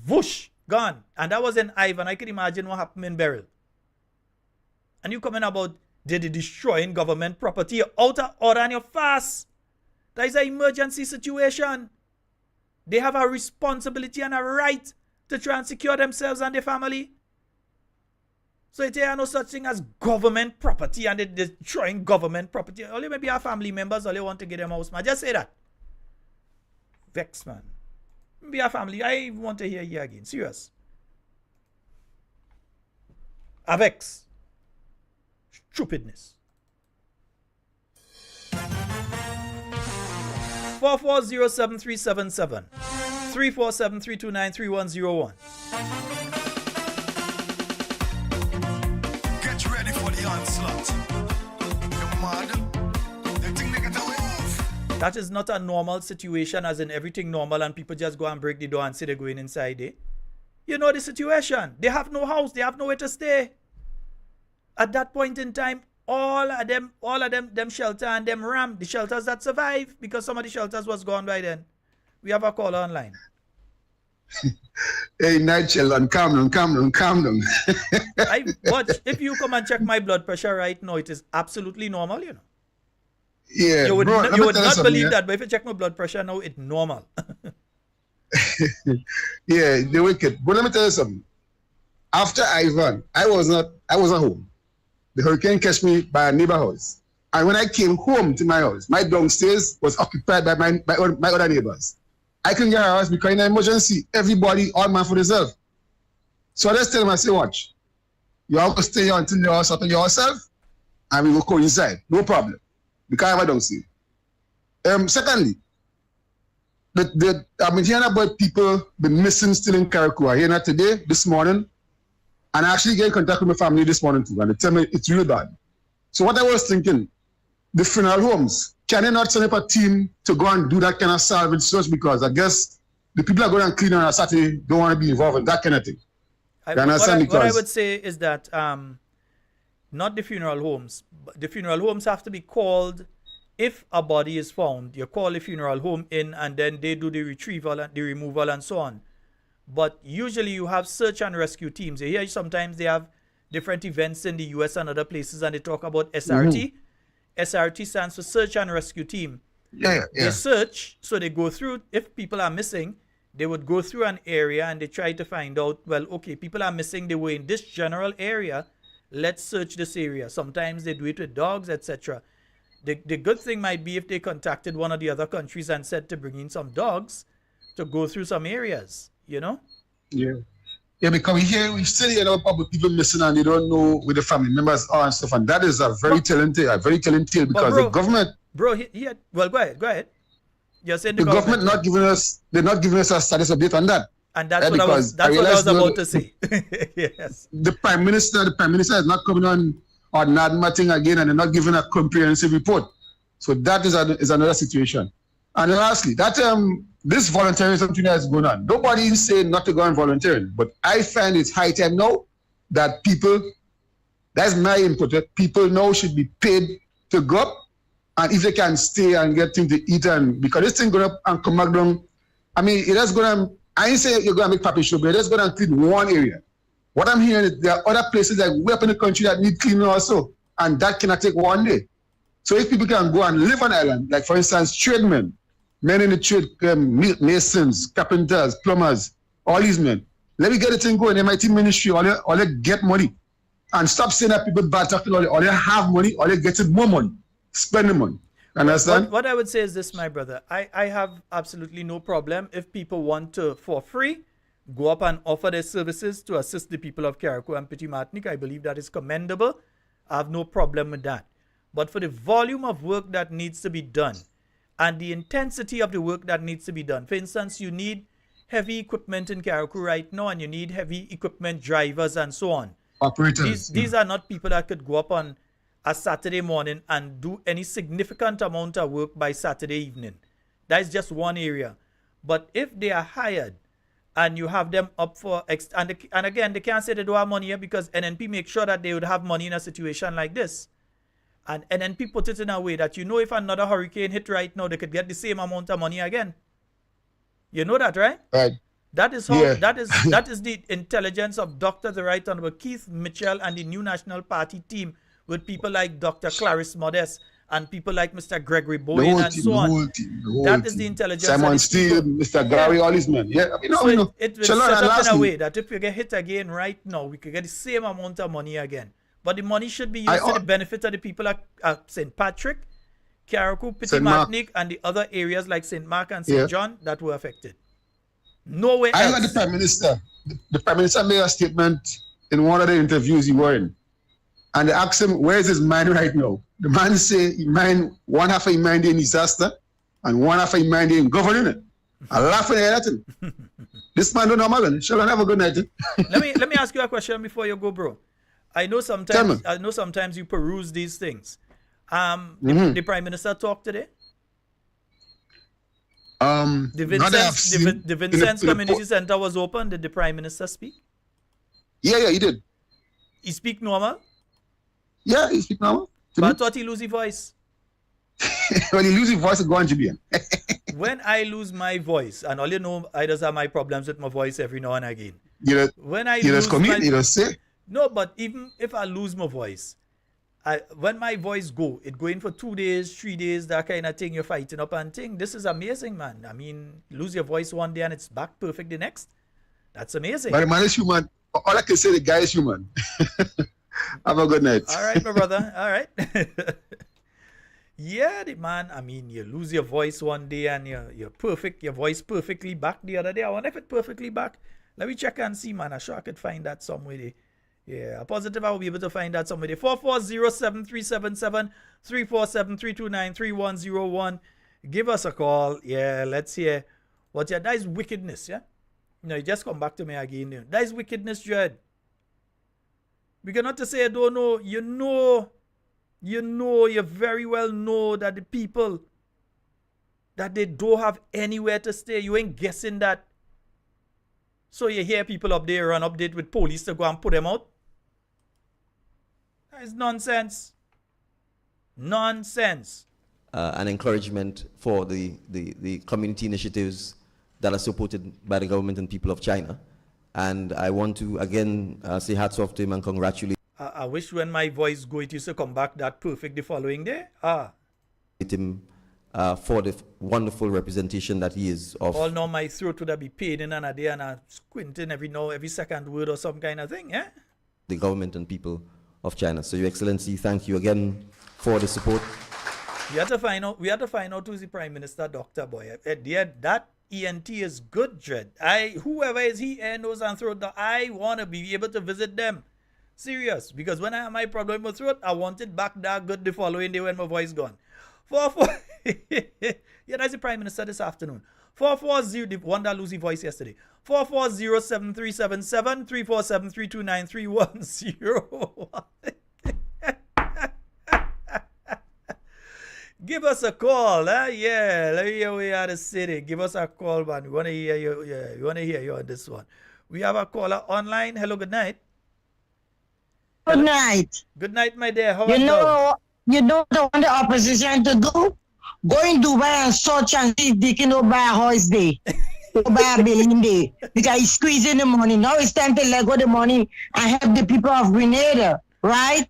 Whoosh, gone. And that was in Ivan. I can imagine what happened in Beryl. And you coming about they destroying government property. You're out of order and you're fast. That is an emergency situation. They have a responsibility and a right to try and secure themselves and their family. So it ain't no such thing as government property and they're destroying government property. Only maybe our family members, all they want to get them house, man. Just say that. Vex, man. Maybe our family. I want to hear you again. Serious. A vex. Stupidness. 4407-377 347-329-3101. Get ready for the onslaught. That is not a normal situation, as in everything normal and people just go and break the door and say they're going inside there. You know the situation. They have no house. They have nowhere to stay. At that point in time, all of them shelter and them ram, the shelters that survive, because some of the shelters was gone by then. We have a caller online. Hey, night, Sheldon, calm down. But if you come and check my blood pressure right now, it is absolutely normal, you know. Yeah, you would bro, not believe that, but if you check my blood pressure now, it's normal. Yeah, the wicked. But let me tell you something. After Ivan, I wasn't home. The hurricane catch me by a neighbor house. And when I came home to my house, my downstairs was occupied by my other neighbors. I couldn't get a house because in an emergency, everybody, all man for themselves. So I just tell them, I say, watch, you have to stay here until you are sorted yourself, and we will go inside. No problem. Because I have a downstairs. Secondly, I've been hearing about people been missing still in Carriacou. I hear that today, this morning, and I actually get in contact with my family this morning too, and they tell me it's really bad. So what I was thinking, the funeral homes, can they not send up a team to go and do that kind of salvage search? Because I guess the people that go and clean on a Saturday don't want to be involved in that kind of thing. What I would say is that not the funeral homes. The funeral homes have to be called. If a body is found, you call the funeral home in, and then they do the retrieval and the removal and so on. But usually you have search and rescue teams. You hear sometimes they have different events in the US and other places, and they talk about SRT. Mm-hmm. SRT stands for Search and Rescue Team. Yeah. They search, so they go through, if people are missing, they would go through an area and they try to find out, well, okay, people are missing, they were in this general area, let's search this area. Sometimes they do it with dogs, etc. The good thing might be if they contacted one of the other countries and said to bring in some dogs to go through some areas, you know? Yeah, because we still hear about people missing and they don't know where the family members are and stuff, and that is a very telling tale because the government. Well, go ahead. You're saying the government they're not giving us a status update on that. And that's what I was about to say. Yes. The prime minister is not coming on NADMA thing again, and they're not giving a comprehensive report. So that is another situation. And lastly, that this volunteerism thing that is going on, nobody is saying not to go on volunteering, but I find it's high time now that people, that's my input, that people now should be paid to go up, and if they can stay and get things to eat, and because this thing going up and come back down, I mean, it is going to, I ain't saying you're going to make papi show, but it is going to clean one area. What I'm hearing is there are other places like way up in the country that need cleaning also, and that cannot take one day. So if people can go and live on island, like for instance, tradesmen, men in the trade, masons, carpenters, plumbers, all these men, let me get the thing going. MIT ministry, all they get money. And stop saying that people bad talking, or they have money, or they getting more money, spending money. Understand? What I would say is this, my brother. I have absolutely no problem if people want to, for free, go up and offer their services to assist the people of Carriacou and Petit Martinique. I believe that is commendable. I have no problem with that. But for the volume of work that needs to be done and the intensity of the work that needs to be done, for instance, you need heavy equipment in Carriacou right now, and you need heavy equipment drivers and so on. Operators. These are not people that could go up on a Saturday morning and do any significant amount of work by Saturday evening. That is just one area. But if they are hired and you have them up for, and again, they can't say they don't have money here because NNP make sure that they would have money in a situation like this. And NNP put it in a way that, you know, if another hurricane hit right now, they could get the same amount of money again. You know that, right? Right. That is how that is the intelligence of Dr. the Right Honorable Keith Mitchell and the New National Party team, with people like Dr. Clarice Modest and people like Mr. Gregory Bowen and so on. That is the intelligence. Simon Steele, Mr. Gary, all these men. Yeah, it will set up in a way that if we get hit again right now, we could get the same amount of money again. But the money should be used to the benefit of the people at St. Patrick, Carriacou, Petit Martinique, and the other areas like St. Mark and St. John that were affected. Nowhere else. I heard the Prime Minister. The Prime Minister made a statement in one of the interviews he were in. And they asked him, where is his mind right now? The man say, one half of his mind in disaster, and one half of his mind in governing it. I laughing at that. This man don't know Malin. Shall I have a good night? Let me ask you a question before you go, bro. I know sometimes you peruse these things. The Prime Minister talked today? The not that I've seen The in the Vincent's Community court. Center was open. Did the Prime Minister speak? Yeah, he did. He speak normal? Yeah, he speak normal. But I thought he lose his voice. When he loses his voice, he go on GBN. When I lose my voice, and all you know, I just have my problems with my voice every now and again. When I lose come in, you just say. No, but even if I lose my voice, when my voice go, it go in for 2 days, 3 days, that kind of thing. You're fighting up and thing. This is amazing, man. I mean, lose your voice one day and it's back perfect the next. That's amazing. But the man is human. All I can say, the guy is human. Have a good night. All right, my brother. All right. Yeah, the man, I mean, you lose your voice one day and you're perfect, your voice perfectly back the other day. I wonder if it's perfectly back. Let me check and see, man. I'm sure I could find that somewhere there. Yeah, I'm positive I will be able to find that somewhere there. 440-7377-347-329-3101. Give us a call. Yeah, let's hear what that is wickedness, yeah? No, you just come back to me again. That is wickedness, Dread. We cannot to say I don't know. You very well know that the people, that they don't have anywhere to stay. You ain't guessing that. So you hear people up there run update with police to go and put them out. That is nonsense. Nonsense. An encouragement for the community initiatives that are supported by the government and people of China. And I want to again say hats off to him and congratulate I wish when my voice go, it used to come back that perfect the following day. him for the wonderful representation that he is of. All now my throat would have be paid in a day and I'm squinting every second word or some kind of thing, yeah? The government and people of China. So, Your Excellency, thank you again for the support. We have to find out who's the Prime Minister, Dr. Boy. That ENT is good, Dread. Whoever is he, nose and throat, I want to be able to visit them. Serious, because when I have my problem with my throat, I want it back that good the following day when my voice gone. Yeah, that's the Prime Minister this afternoon. 440, the one that lose his voice yesterday. 440-7377-347-329-310. Give us a call, yeah. Let me hear we are the city. Give us a call, man. We want to hear you. Yeah, we want to hear you on this one. We have a caller online. Hello, good night. Good night. Good night, my dear. How you know the one the opposition to do? Go in Dubai and search and see if they can buy a horse day. Buy a building day. Because he's squeezing the money. Now it's time to let go the money and help the people of Grenada, right?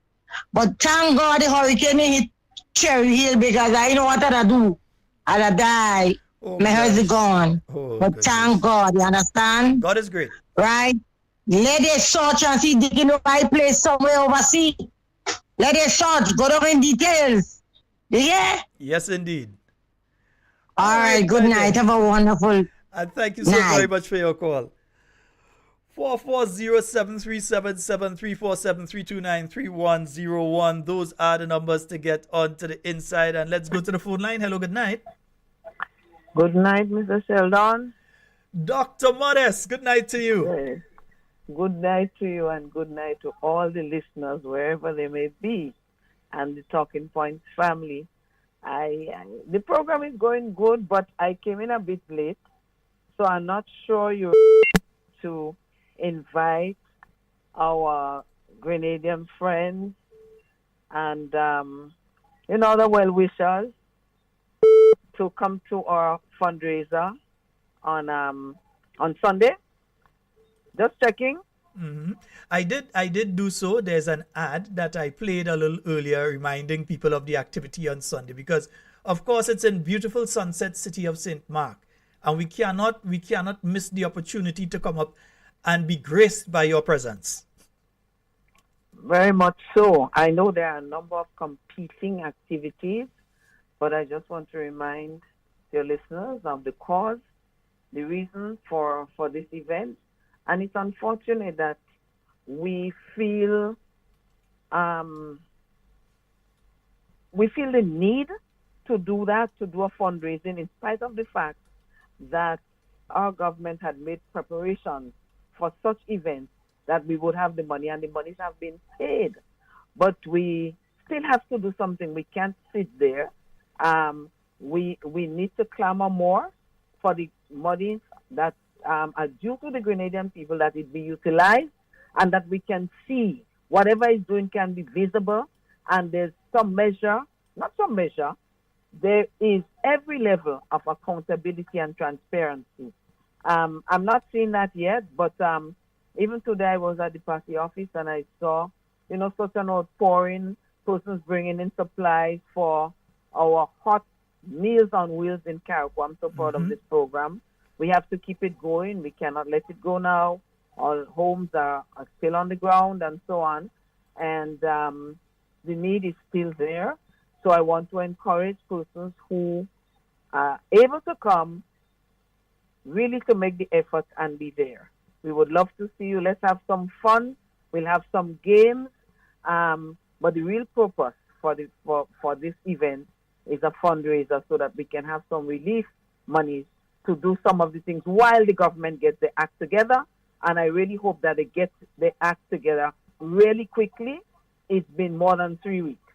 But thank God the hurricane hit Cherry Hill because I know what I do. I'd die. My house is gone. But thank God, you understand? God is great. Right? Let it search and see if they can buy a place somewhere overseas. Let it search. Go down in details. Yeah? Yes, indeed. All right. Good night. Have a wonderful and thank you so very much for your call. 440-7377-347-329-3101. Those are the numbers to get onto the inside. And let's go to the phone line. Hello, good night. Good night, Mr. Sheldon. Dr. Modest, good night to you. Yes. Good night to you and good night to all the listeners, wherever they may be, and the Talking Points family. The program is going good, but I came in a bit late, so I'm not sure you're to invite our Grenadian friends and, the well-wishers to come to our fundraiser on Sunday. Just checking. Mm-hmm. I did do so. There's an ad that I played a little earlier reminding people of the activity on Sunday because, of course, it's in beautiful Sunset City of St. Mark. And we cannot miss the opportunity to come up and be graced by your presence. Very much so. I know there are a number of competing activities, but I just want to remind your listeners of the cause, the reason for this event. And it's unfortunate that we feel the need to do that, to do a fundraising, in spite of the fact that our government had made preparations for such events that we would have the money, and the monies have been paid. But we still have to do something. We can't sit there. We need to clamor more for the monies that are due to the Grenadian people, that it be utilized and that we can see whatever it's doing can be visible, and there's some measure, not some measure, there is every level of accountability and transparency. I'm not seeing that yet, but even today I was at the party office and I saw, such an outpouring, persons bringing in supplies for our hot Meals on Wheels in Carriacou. I'm so proud of this program. We have to keep it going. We cannot let it go now. All homes are still on the ground and so on. And the need is still there. So I want to encourage persons who are able to come really to make the effort and be there. We would love to see you. Let's have some fun. We'll have some games. But the real purpose for this event is a fundraiser so that we can have some relief monies to do some of the things while the government gets the act together. And I really hope that they get the act together really quickly. It's been more than 3 weeks.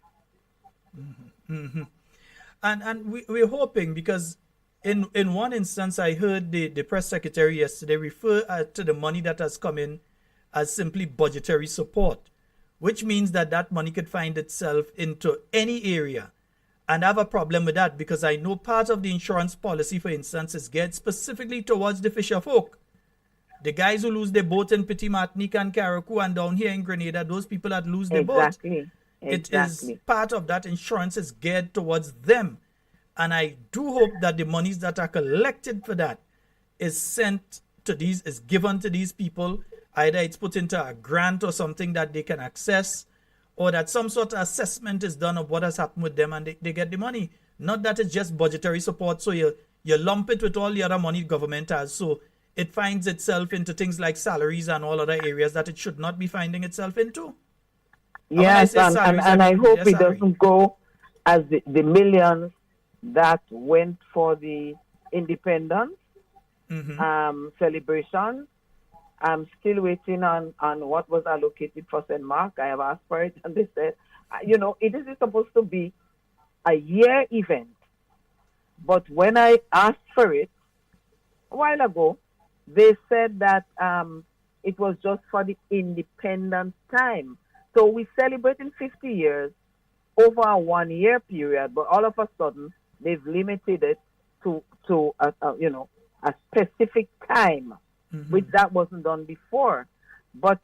And we're hoping, because in one instance I heard the press secretary yesterday refer to the money that has come in as simply budgetary support, which means that money could find itself into any area. And I have a problem with that, because I know part of the insurance policy, for instance, is geared specifically towards the fisher folk. The guys who lose their boat in Petit Martinique and Carriacou and down here in Grenada, those people that lose their boat. It is part of that insurance is geared towards them. And I do hope that the monies that are collected for that is sent to these, is given to these people. Either it's put into a grant or something that they can access, or that some sort of assessment is done of what has happened with them and they get the money. Not that it's just budgetary support, so you lump it with all the other money government has, so it finds itself into things like salaries and all other areas that it should not be finding itself into. Yes, and I hope it doesn't go as the millions that went for the independence celebration. I'm still waiting on what was allocated for St. Mark. I have asked for it, and they said, it is supposed to be a year event. But when I asked for it a while ago, they said that it was just for the independence time. So we're celebrating 50 years over a 1 year period, but all of a sudden they've limited it to a specific time. Which that wasn't done before. But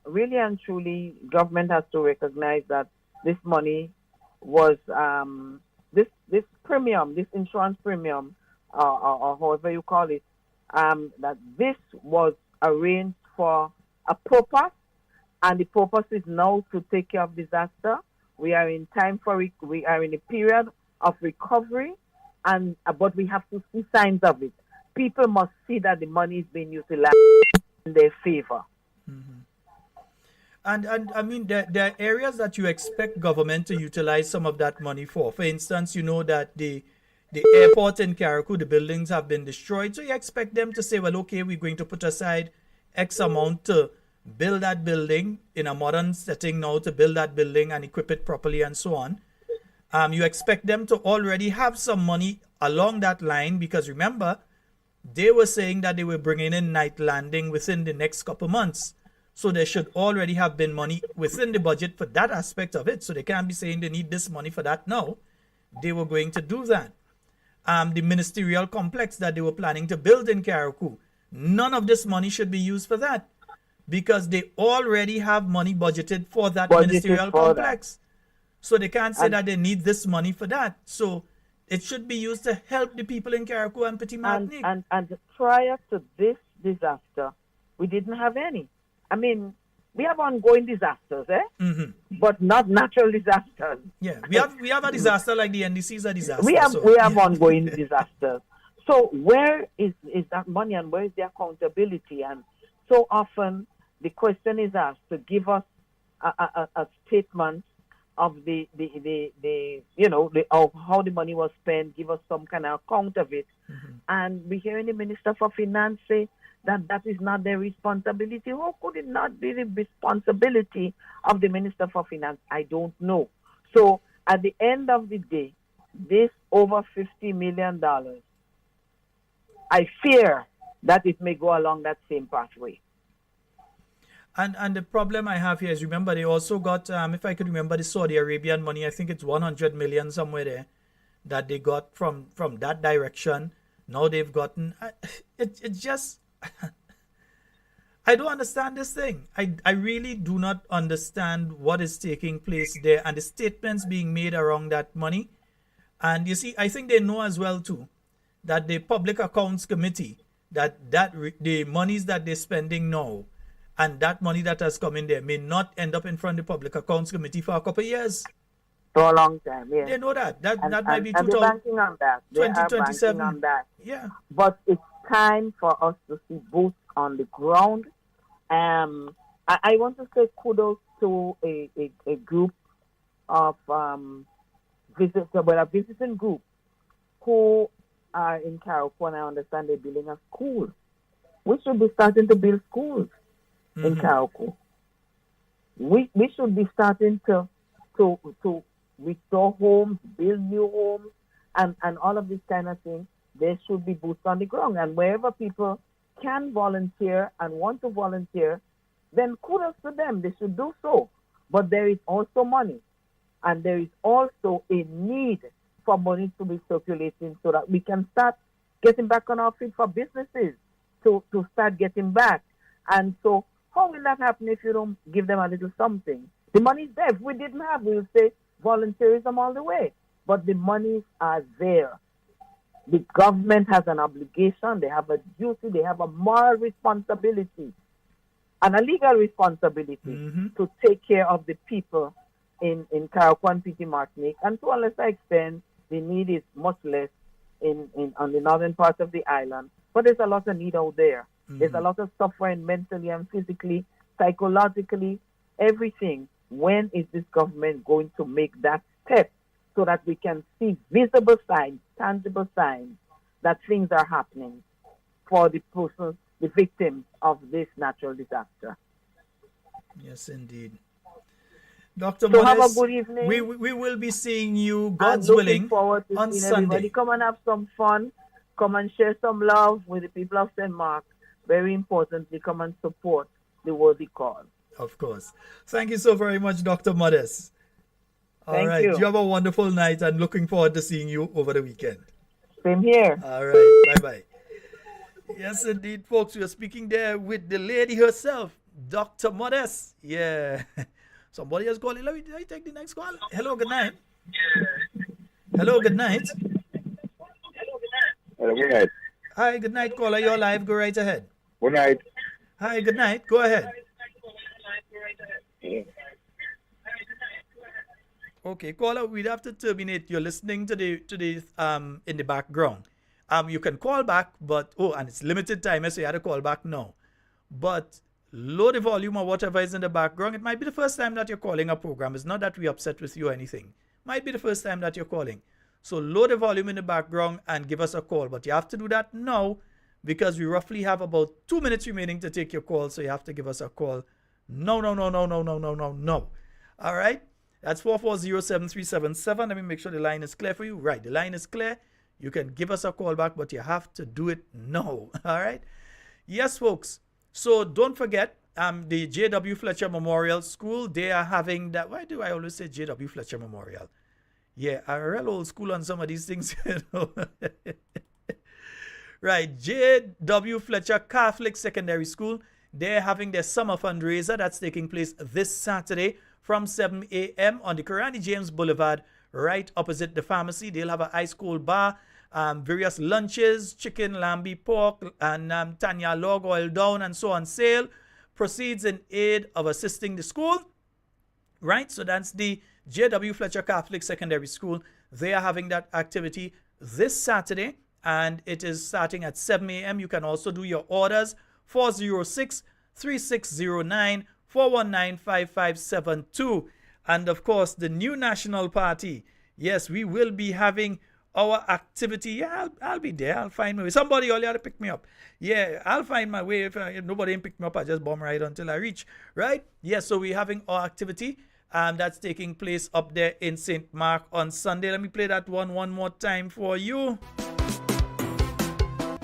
really and truly, government has to recognize that this money was, this premium, this insurance premium, or however you call it, that this was arranged for a purpose, and the purpose is now to take care of disaster. We are in time we are in a period of recovery, but we have to see signs of it. People must see that the money is being utilized in their favor. And I mean, there are areas that you expect government to utilize some of that money for. For instance, you know that the airport in Carriacou, the buildings have been destroyed. So you expect them to say, well, okay, we're going to put aside X amount to build that building in a modern setting now, to build that building and equip it properly and so on. You expect them to already have some money along that line, because remember, they were saying that they were bringing in night landing within the next couple months. So there should already have been money within the budget for that aspect of it. So they can't be saying they need this money for that now. They were going to do that. The ministerial complex that they were planning to build in Carriacou, none of this money should be used for that, because they already have money budgeted for that ministerial complex. So they can't say that they need this money for that. So it should be used to help the people in Carriacou and Petit Martinique. And prior to this disaster, we didn't have any. I mean, we have ongoing disasters, but not natural disasters. Yeah, we have a disaster like the NDC is a disaster. We have ongoing disasters. So where is that money, and where is the accountability? And so often the question is asked to give us a statement of of how the money was spent, give us some kind of account of it. And we hearing the Minister for Finance say that is not their responsibility. How could it not be the responsibility of the Minister for Finance? I don't know. So at the end of the day, this over $50 million, I fear that it may go along that same pathway. And the problem I have here is, remember, they also got, if I could remember, the Saudi Arabian money. I think it's 100 million somewhere there that they got from that direction. Now they've gotten, it's just, I don't understand this thing. I really do not understand what is taking place there and the statements being made around that money. And you see, I think they know as well too that the Public Accounts Committee, that the monies that they're spending now and that money that has come in there may not end up in front of the Public Accounts Committee for a couple of years. For a long time, yes. They know that. That might be and they're banking on that. They are 2027. banking on that. Yeah. But it's time for us to see boots on the ground. I want to say kudos to a group of a visiting group who are in Carriacou, and I understand they're building a school. We should be starting to build schools in Carriacou. We should be starting to restore homes, build new homes, and all of this kind of thing. There should be boots on the ground. And wherever people can volunteer and want to volunteer, then kudos to them. They should do so. But there is also money. And there is also a need for money to be circulating so that we can start getting back on our feet for businesses to start getting back. And so how will that happen if you don't give them a little something? The money is there. If we didn't have, we would say volunteerism all the way. But the monies are there. The government has an obligation, they have a duty, they have a moral responsibility and a legal responsibility to take care of the people in Carriacou and Petit Martinique. And to a lesser extent, the need is much less on the northern part of the island. But there's a lot of need out there. There's a lot of suffering mentally and physically, psychologically, everything. When is this government going to make that step so that we can see visible signs, tangible signs that things are happening for the persons, the victims of this natural disaster? Yes, indeed. Dr. So have a Modest, good evening. we will be seeing you, God's I'm willing, looking forward to on seeing Sunday. everybody. Come and have some fun. Come and share some love with the people of St. Mark. Very importantly, come and support the worthy cause. Of course. Thank you so very much, Dr. Modest. All Thank right. you. You have a wonderful night and looking forward to seeing you over the weekend. Same here. All right. Bye-bye. Yes, indeed, folks. We are speaking there with the lady herself, Dr. Modest. Yeah. Somebody is calling. Let me take the next call. Hello, good night. Hello, good night. Hello, good night. Hi, good night, caller. You're live. Go right ahead. Good night. Hi, good night. Go ahead. Okay, caller, we'd have to terminate. You're listening to the in the background. You can call back, but and it's limited time, so you had to call back now. But lower the volume or whatever is in the background. It might be the first time that you're calling a program. It's not that we're upset with you or anything. Might be the first time that you're calling. So lower the volume in the background and give us a call. But you have to do that now because we roughly have about 2 minutes remaining to take your call. So you have to give us a call. No. All right? That's 440-7377. Let me make sure the line is clear for you. Right, the line is clear. You can give us a call back, but you have to do it now. All right? Yes, folks. So don't forget, the J.W. Fletcher Memorial School, they are having that. Why do I always say J.W. Fletcher Memorial? Yeah, I'm real old school on some of these things. Right, J.W. Fletcher Catholic Secondary School, they're having their summer fundraiser that's taking place this Saturday from 7 a.m. on the Karani James Boulevard, right opposite the pharmacy. They'll have an ice cold bar, various lunches, chicken, lamb, pork, and Tanya log oil down and so on sale. Proceeds in aid of assisting the school. Right, so that's the J.W. Fletcher Catholic Secondary School. They are having that activity this Saturday, and it is starting at 7 a.m. You can also do your orders, 406-3609-419-5572. And of course, the new National Party. Yes, we will be having our activity. Yeah, I'll be there. I'll find my way. Somebody only had to pick me up. Yeah, I'll find my way. If nobody pick me up, I just bomb right until I reach. Right? Yeah, so we're having our activity. That's taking place up there in St. Mark on Sunday. Let me play that one more time for you.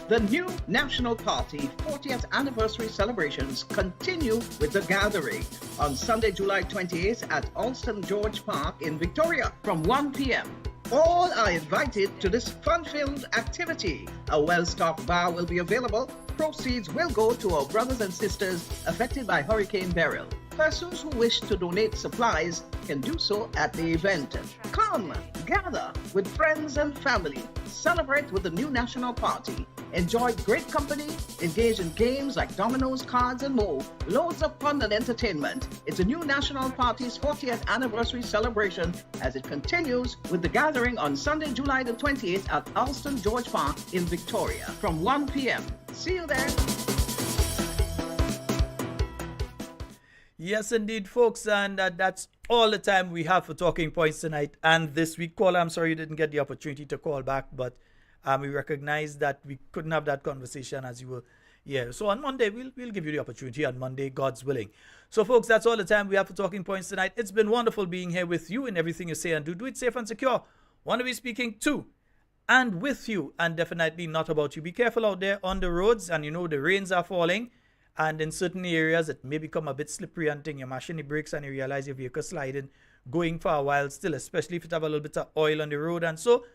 The new National Party 40th anniversary celebrations continue with the gathering on Sunday, July 28th at Alston George Park in Victoria from 1 p.m. All are invited to this fun-filled activity. A well-stocked bar will be available. Proceeds will go to our brothers and sisters affected by Hurricane Beryl. Persons who wish to donate supplies can do so at the event. Come, gather with friends and family. Celebrate with the new National Party. Enjoy great company, engage in games like dominoes, cards, and more. Loads of fun and entertainment. It's a new National Party's 40th anniversary celebration as it continues with the gathering on Sunday, July the 28th at Alston George Park in Victoria from 1 p.m. See you there. Yes, indeed, folks, and that's all the time we have for Talking Points tonight. And this week, caller, I'm sorry you didn't get the opportunity to call back, but we recognize that we couldn't have that conversation as you were. Yeah, so on Monday, we'll give you the opportunity on Monday, God's willing. So, folks, that's all the time we have for Talking Points tonight. It's been wonderful being here with you in everything you say and do. Do it safe and secure. Want to be speaking to and with you, and definitely not about you. Be careful out there on the roads, and you know the rains are falling. And in certain areas, it may become a bit slippery and thing. You're mashing the brakes and you realize your vehicle sliding, going for a while still, especially if you have a little bit of oil on the road. And so,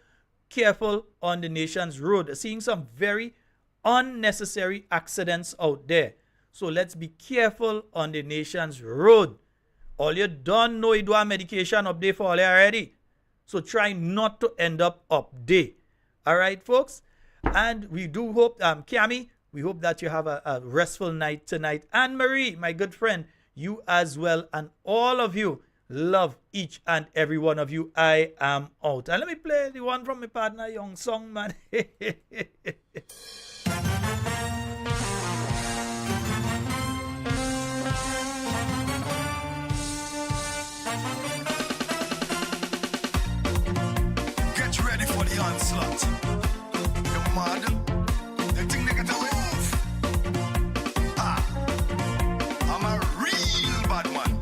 careful on the nation's road. Seeing some very unnecessary accidents out there. So, let's be careful on the nation's road. All you don't know, you do have medication up there for all you already. So, try not to end up there. All right, folks? And we do hope, Kiami, we hope that you have a restful night tonight. Anne Marie, my good friend, you as well, and all of you, love each and every one of you. I am out. And let me play the one from my partner, Young Song, man. Get ready for the onslaught. You're mad. They think they get away. I'm a real bad man.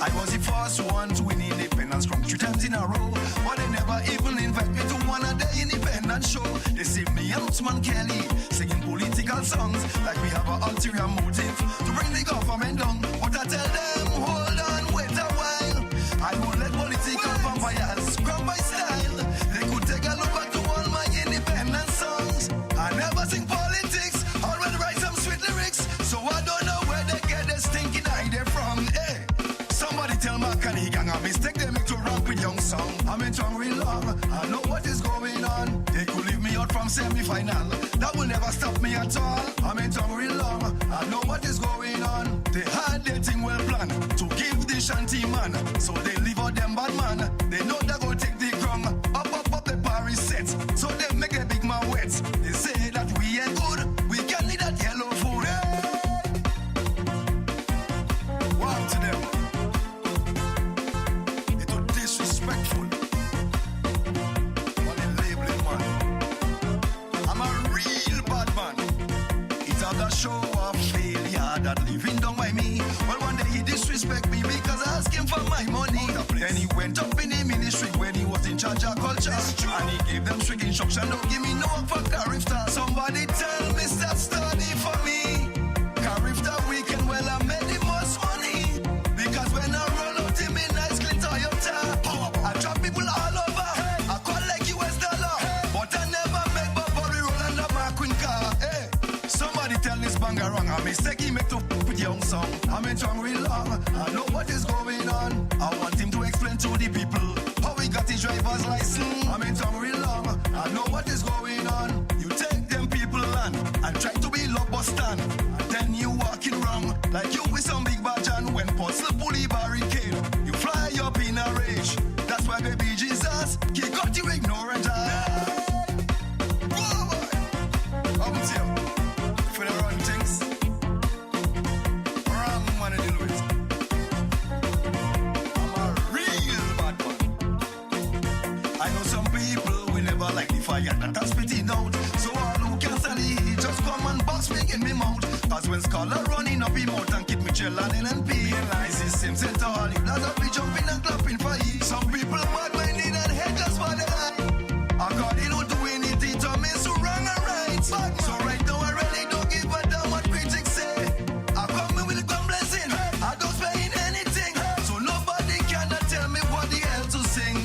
I was the first one to win independence from 3 times in a row. But they never even invite me to one of the independence show. They say me and Usman Kelly singing political songs like we have an ulterior motive to bring the government down. But I tell them, hold on, wait a while. I won't let political vampires grab my style. They could take a look at all my independence songs. I never sing politics, always write some sweet lyrics. So I don't know where they get this stinking idea from. Hey, somebody tell my Kenny gang a mistake they make to rock with Young Song. I'm in tongue real long, I know what is going on. They could leave me out from semi-final, that will never stop me at all. I'm in tongue real long, I know what is going on. They had their thing well planned to give the shanty man, so they leave out them bad man. They know they go take the ground, up the Paris sets, so they make a big man wet. They say that we ain't good, we can need that yellow food. Walk to them. They too disrespectful. What they labeling man. I'm a real bad man. It's all the show of failure that living down by me. Well, one day he disrespect me because I asked him for my money. Then he went up in the ministry when he was in charge of culture. And he gave them strict instruction, don't give me no work for Carifta. Somebody tell Mr. Study for me. Carifta weekend, well, I made the most money. Because when I roll out in me nice clean Toyota, I drop people all over. I collect US dollar. But I never make Bobby roll under my queen car. Hey, somebody tell this banger wrong. A mistake he make to with Young Song. I'm in tongue real long. I know what is going on. I want him to explain to the people how he got his driver's license. I'm in tongue real long. I know what is going on. You take them people land and try to be love Boston. And then you walking wrong like you with some big badge, and when puzzle bully barricade, you fly up in a rage. That's why baby Jesus, he got you ignorant. I'm with you. For the wrong things, wrong money deal with. I'm a real bad man. I know some people will never like the fire that I'm spitting out. So all who can stand it, just come and box me in me mouth. As when scholar running up him out and keep me chill and LNP. It's the same set to all you that be jumping and clapping for you. Some people mad minded and head just for the lie. According to anything to me so wrong and right. So right now I really don't give a damn what critics say. I come in with a gun blessing. I don't paying anything. So nobody cannot tell me what the hell to sing.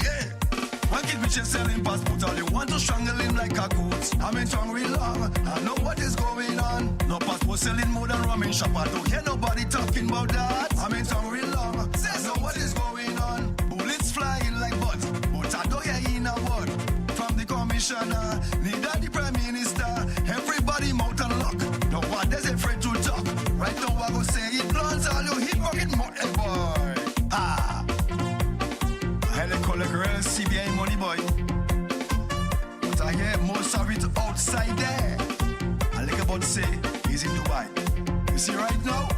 One kid bitch is selling passport. All you want to strangle him like a goat. I'm in tongue real long. I know what is going on. No passport selling more than rum in shop. I don't hear nobody talking about that. I'm in tongue real long. I know what is going on. Bullets flying like buds. But I don't hear in a word. From the commissioner, neither the prime minister. Everybody mouth and lock. No one is afraid to talk. Right now I go say it blunts all you hip pocket money boy. Ah. I had call a girl CBI money boy. But I hear most of it outside there. I like about to say he's in Dubai. You see right now?